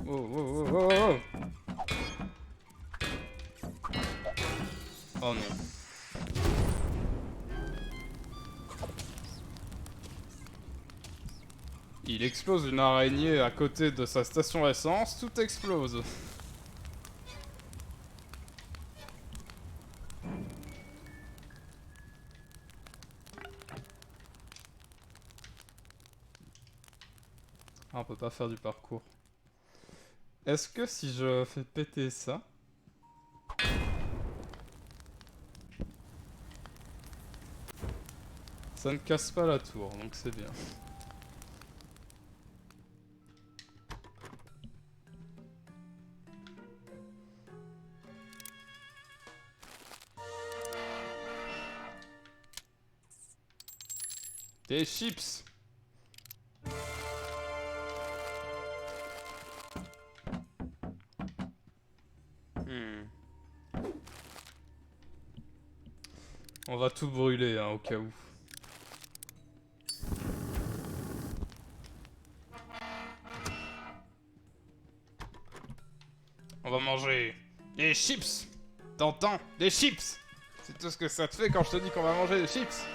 Oh, oh, oh, oh, oh. Oh non. Il explose une araignée à côté de sa station essence, tout explose. Ah, on peut pas faire du parcours. Est-ce que si je fais péter ça... Ça ne casse pas la tour, donc c'est bien. Des chips! On va tout brûler, hein, au cas où. On va manger des chips! T'entends? Des chips! C'est tout ce que ça te fait quand je te dis qu'on va manger des chips!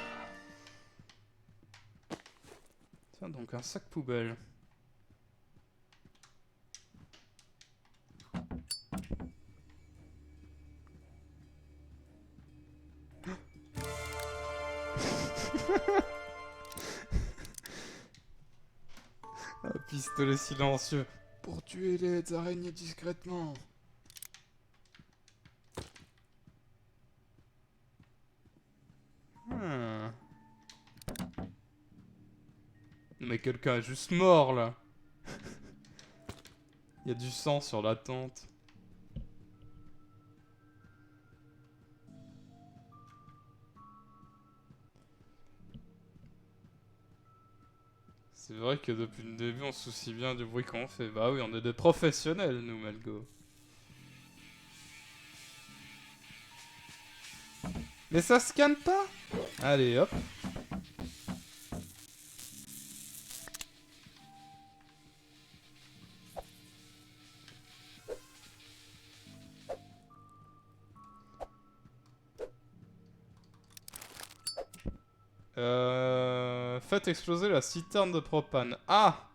Tiens, donc un sac poubelle. Un pistolet silencieux pour tuer les araignées discrètement. Hmm. Mais quelqu'un est juste mort là. Il y a du sang sur la tente. C'est vrai que depuis le début on se soucie bien du bruit qu'on fait. Bah oui, on est des professionnels nous, Malgo. Mais ça scanne pas. Allez hop. Faites exploser la citerne de propane. Ah!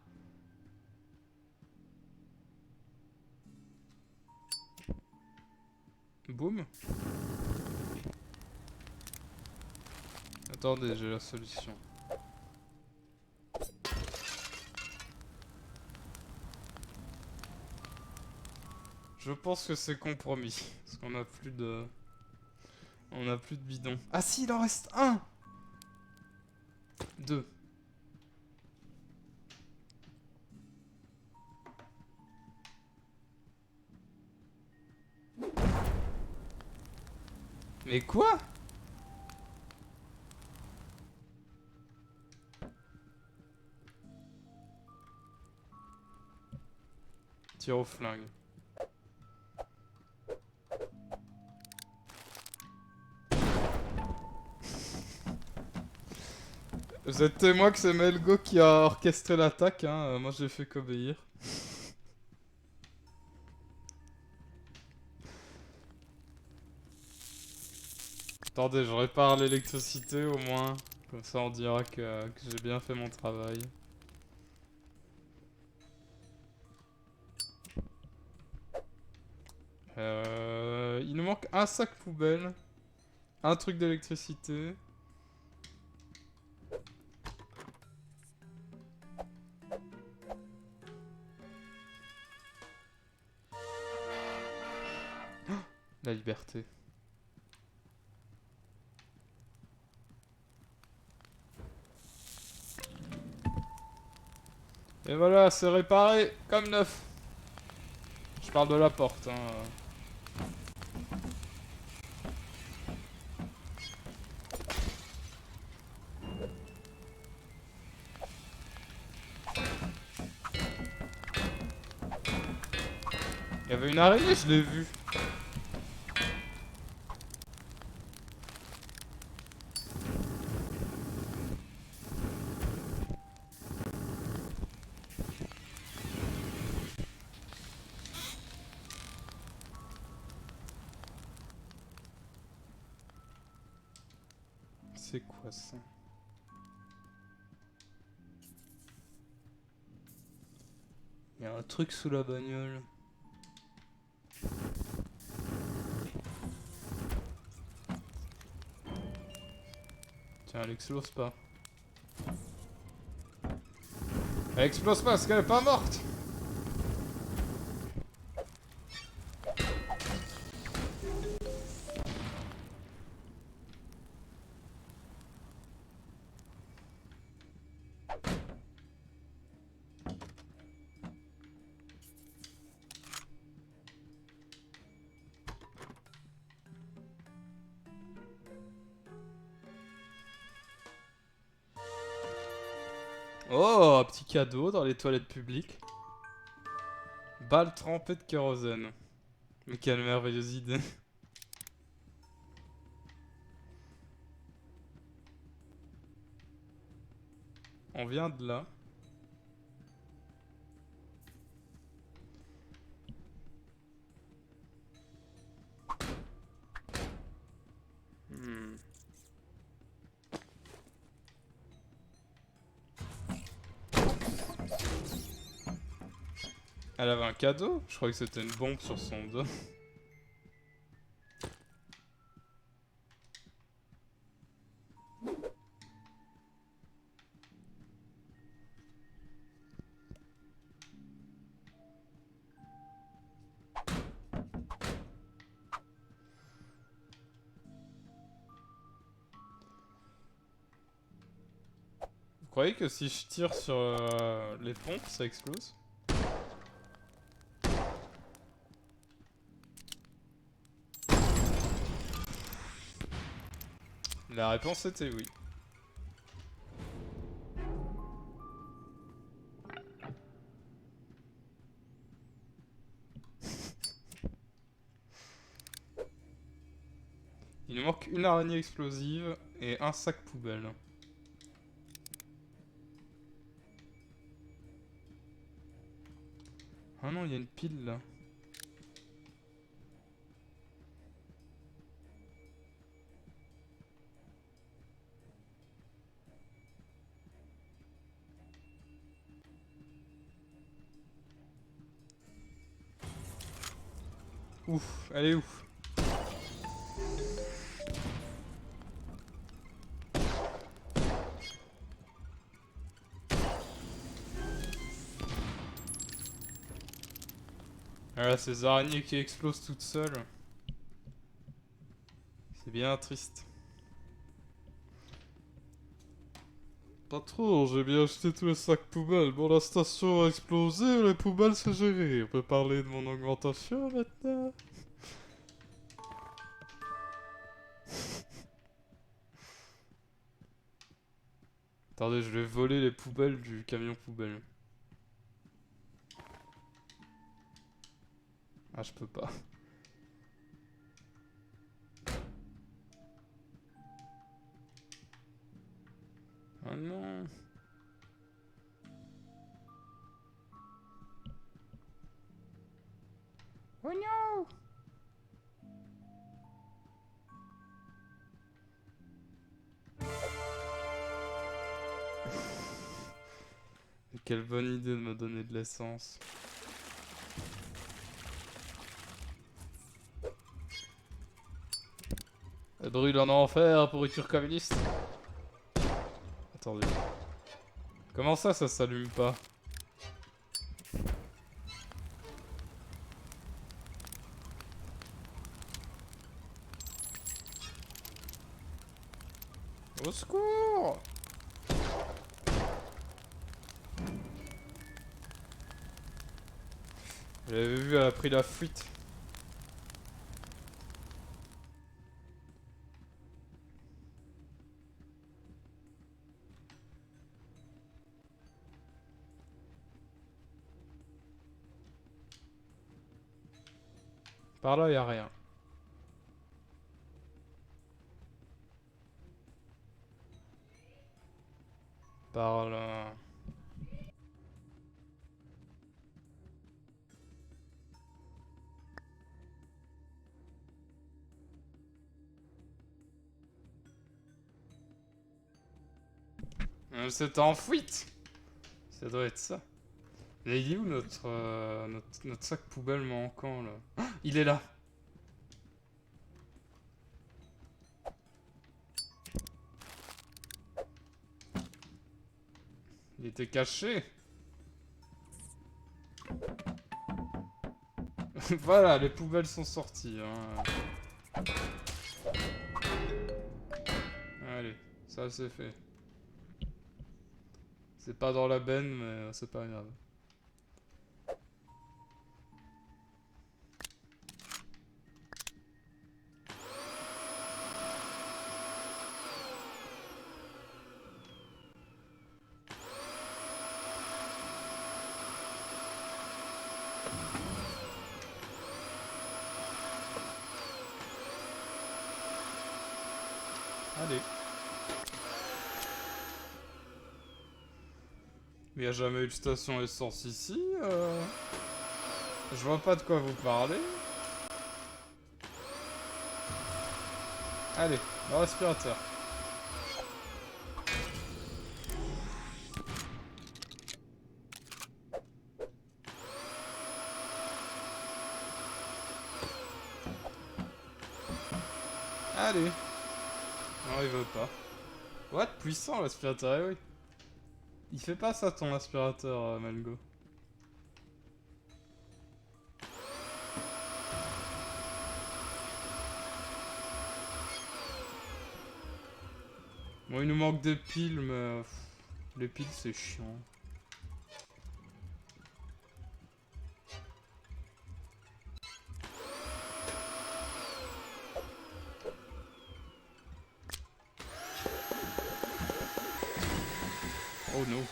Boum. Attendez, j'ai la solution. Je pense que c'est compromis. Parce qu'on a plus de... On a plus de bidon. Ah si, il en reste un! Deux. Mais quoi? Tir au flingue. Vous êtes témoin que c'est Melgo qui a orchestré l'attaque, hein. Moi j'ai fait qu'obéir. Attendez, je répare l'électricité au moins. Comme ça on dira que j'ai bien fait mon travail. Il nous manque un sac poubelle. Un truc d'électricité. La liberté. Et voilà, c'est réparé comme neuf. Je parle de la porte, hein. Il y avait une araignée, je l'ai vue. C'est quoi ça? Il y a un truc sous la bagnole. Tiens, elle explose pas. Elle explose pas parce qu'elle est pas morte! Oh, un petit cadeau dans les toilettes publiques. Balle trempée de kérosène. Mais quelle merveilleuse idée. On vient de là. Hmm. Elle avait un cadeau? Je croyais que c'était une bombe sur son dos. Vous croyez que si je tire sur les pompes, ça explose? La réponse était oui. Il nous manque une araignée explosive et un sac poubelle. Ah non, il y a une pile là. Ouf, elle est ouf. Voilà, ces araignées qui explosent toutes seules. C'est bien triste. Patron, j'ai bien acheté tous les sacs poubelles. Bon, la station a explosé, les poubelles c'est géré. On peut parler de mon augmentation maintenant? Attendez, je vais voler les poubelles du camion poubelle. Ah, je peux pas. Oh non. Oh non. Quelle bonne idée de me donner de l'essence. Elle brûle en enfer, pourriture communiste. Attendez. Comment ça s'allume pas? Au secours! J'avais vu, elle a pris la fuite. Par là, y a rien. Par là. C'est en fuite. Ça doit être ça. Mais il est où notre sac poubelle manquant là? Ah, il est là. Il était caché. Voilà, les poubelles sont sorties. Hein. Allez, ça c'est fait. C'est pas dans la benne, mais c'est pas grave. Allez. Il n'y a jamais eu de station essence ici. Je vois pas de quoi vous parlez. Allez, le respirateur. Allez. Non, il veut pas. What? Puissant l'aspirateur, eh oui. Il fait pas ça ton aspirateur, Mango. Bon, il nous manque des piles, mais... les piles, c'est chiant. Oh non.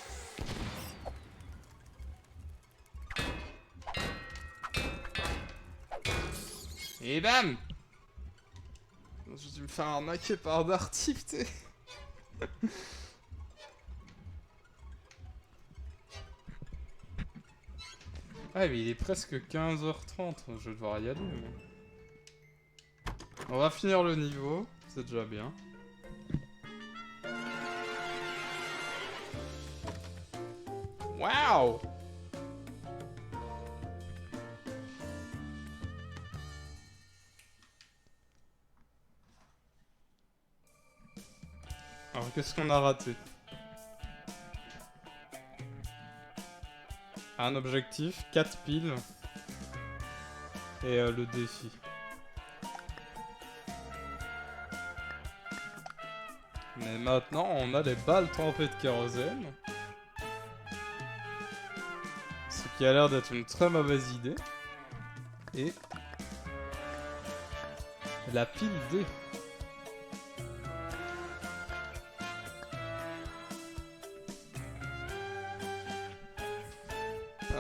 Et bam! J'ai dû me faire arnaquer par Darty, putain. Ah mais il est presque 15h30, je vais devoir y aller. Mais... on va finir le niveau, c'est déjà bien. Waouh! Alors qu'est-ce qu'on a raté? Un objectif, 4 piles et le défi. Mais maintenant on a les balles trempées de kérosène. Ce qui a l'air d'être une très mauvaise idée. Et la pile D.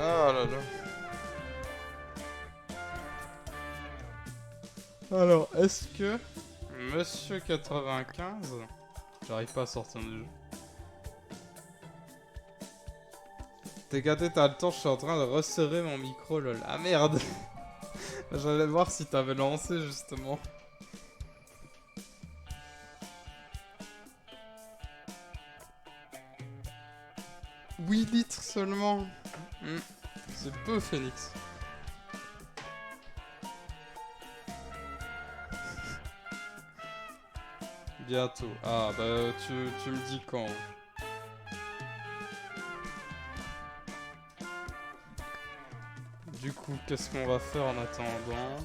Ah là là. Alors, est-ce que Monsieur 95... J'arrive pas à sortir du jeu. T'es gâté, t'as le temps, je suis en train de resserrer mon micro, lol. Ah merde. J'allais voir si t'avais lancé, justement. « 8 litres seulement. C'est peu, Phoenix. Bientôt. Ah, bah, tu me dis quand. Du coup, qu'est-ce qu'on va faire en attendant?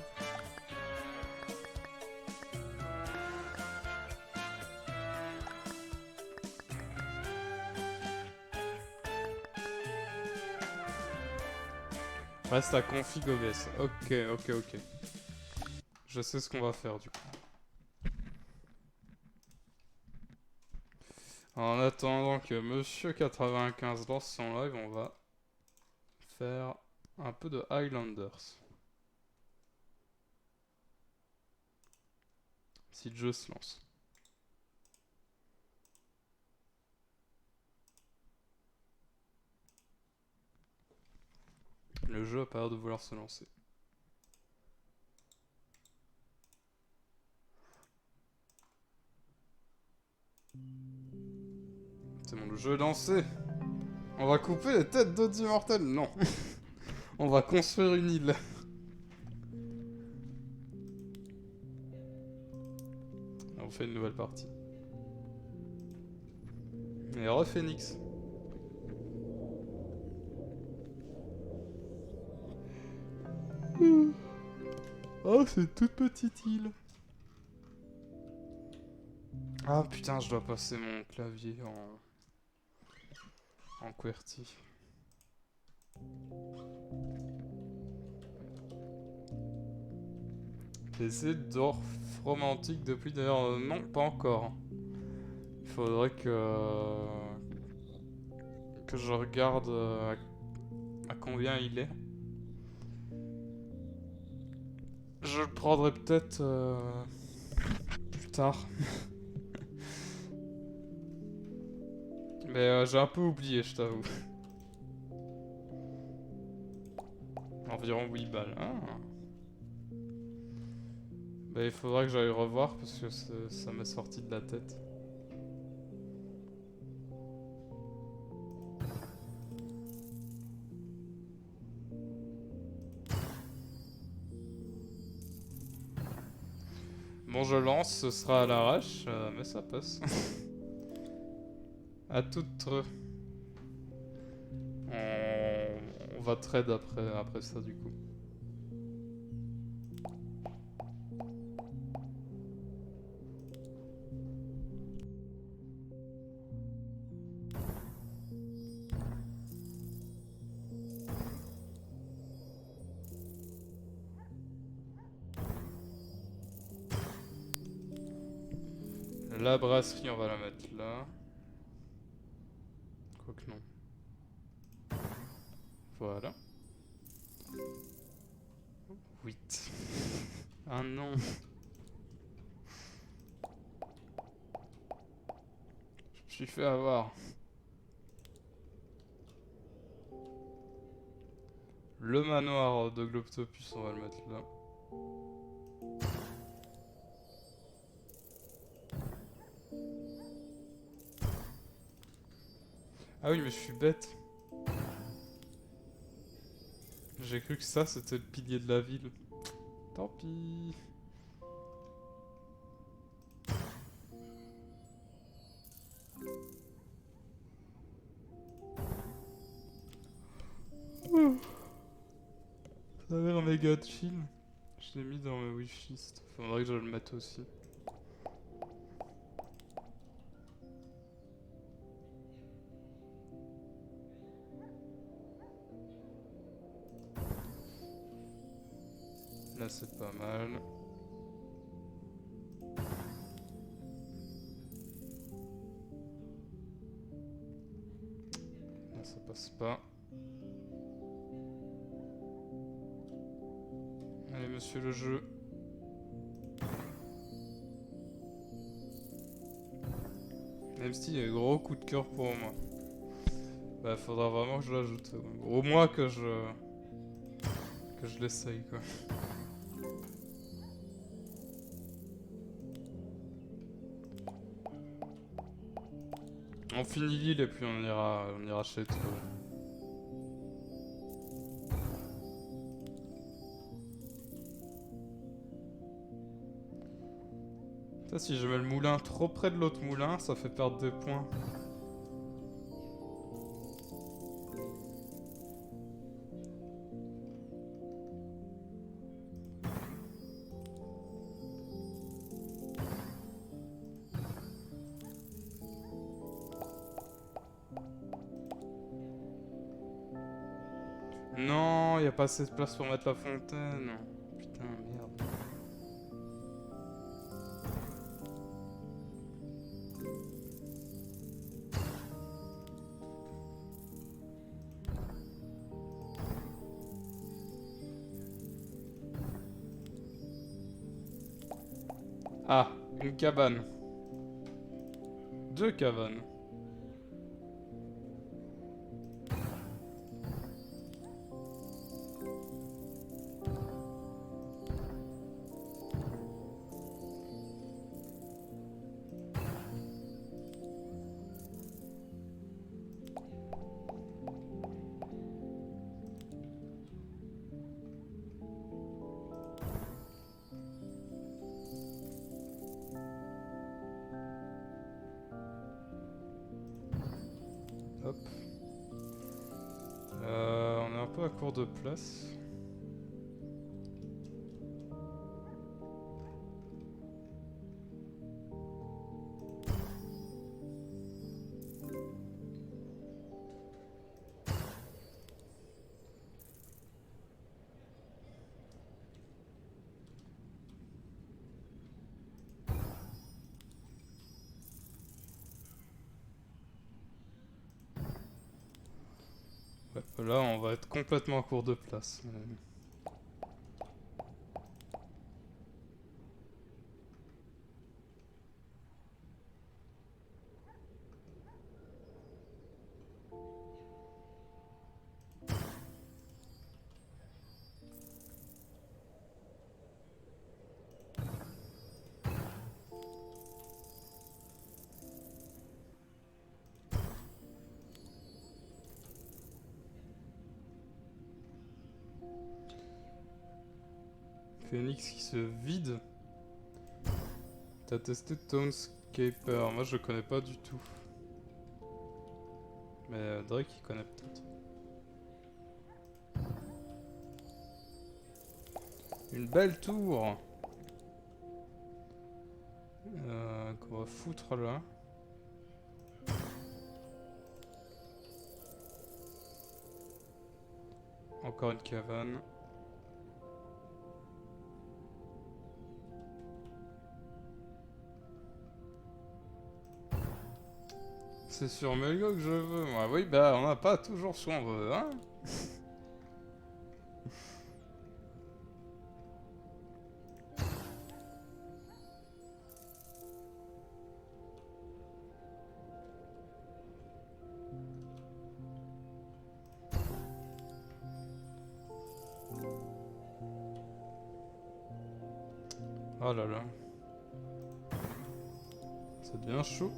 Reste à config OBS. Ok, ok, ok. Je sais ce qu'on va faire du coup. En attendant que Monsieur 95 lance son live, on va faire un peu de Highlanders. Si le jeu se lance. Le jeu a pas l'air de vouloir se lancer. C'est bon, le jeu est lancé. On va couper les têtes d'autres immortels. Non. On va construire une île. On fait une nouvelle partie. Et re-Phoenix. Oh, c'est une toute petite île. Ah putain, je dois passer mon clavier en QWERTY. J'ai d'or romantique depuis d'ailleurs non, pas encore. Il faudrait que je regarde à combien il est. Je le prendrai peut-être plus tard. Mais j'ai un peu oublié, je t'avoue. Environ 8 balles. Ah. Bah, il faudra que j'aille revoir parce que ça m'est sorti de la tête. Bon, je lance, ce sera à l'arrache, mais ça passe. À toutes. On va trade après ça du coup. La brasserie, on va la mettre là. Quoique non. Voilà. 8. Ah non. Je me suis fait avoir. Le manoir de Globtopus, on va le mettre là. Ah oui, mais je suis bête. J'ai cru que ça, c'était le pilier de la ville. Tant pis. Ça a l'air méga chill. Je l'ai mis dans ma wishlist. Faudrait que je le mette aussi. Là, c'est pas mal. Là, ça passe pas. Allez, monsieur le jeu. MC, gros coup de cœur pour moi. Bah, faudra vraiment que je l'ajoute. Au moins que je l'essaye, quoi. On finit l'île et puis on ira chez toi. Ça, si je mets le moulin trop près de l'autre moulin, ça fait perdre des points. Non, y a pas assez de place pour mettre la fontaine. Putain, merde. Ah, une cabane. 2 cabanes. Hop. On est un peu à court de place. Ouais, là, on va être complètement à court de place. Phoenix qui se vide. T'as testé Townscaper? Moi je connais pas du tout. Mais Drake il connaît peut-être. Une belle tour qu'on va foutre là. Encore une cabane. C'est sur Melgo que je veux, moi. Oui, bah, on n'a pas toujours ce qu'on veut, hein. Oh là là. Ça devient chaud.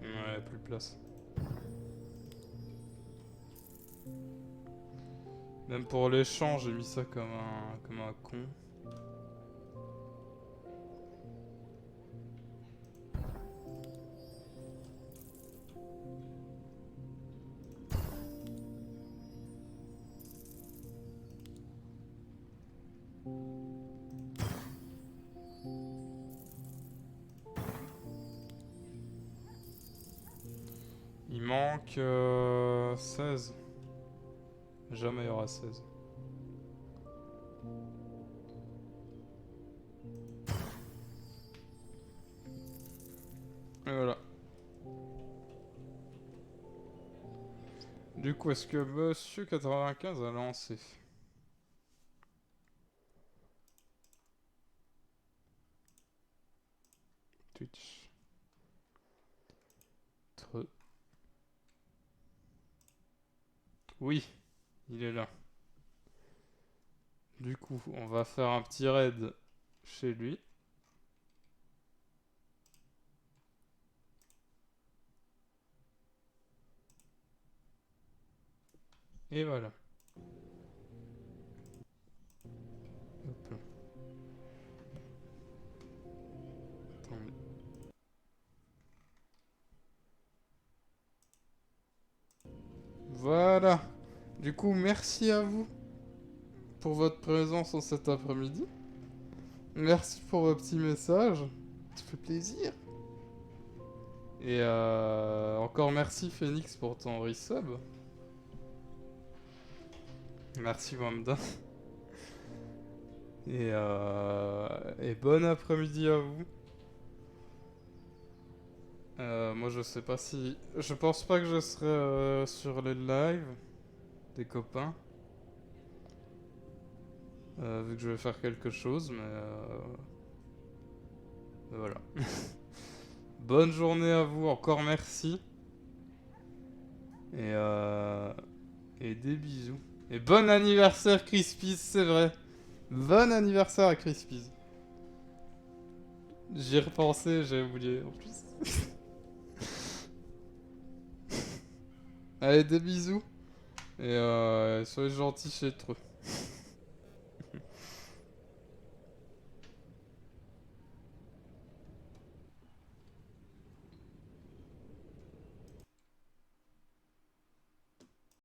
Ouais, plus de place. Même pour les champs, j'ai mis ça comme un con. Il manque 16. Jamais il y aura 16. Du coup, est-ce que Monsieur 95 a lancé? Twitch. Oui, il est là. Du coup, on va faire un petit raid chez lui. Et voilà. Hop là. Attendez. Voilà. Du coup, merci à vous pour votre présence en cet après-midi. Merci pour vos petits messages. Ça fait plaisir. Et encore merci Phoenix pour ton resub. Merci Wamda. Et bon après-midi à vous. Moi je sais pas si... Je pense pas que je serai sur les lives des copains. Vu que je vais faire quelque chose, mais voilà. Bonne journée à vous, encore merci. Et des bisous. Et bon anniversaire Crispies, c'est vrai. Bon anniversaire à Crispies. J'y ai repensé, j'ai oublié en plus. Allez, des bisous. Et soyez gentils chez eux.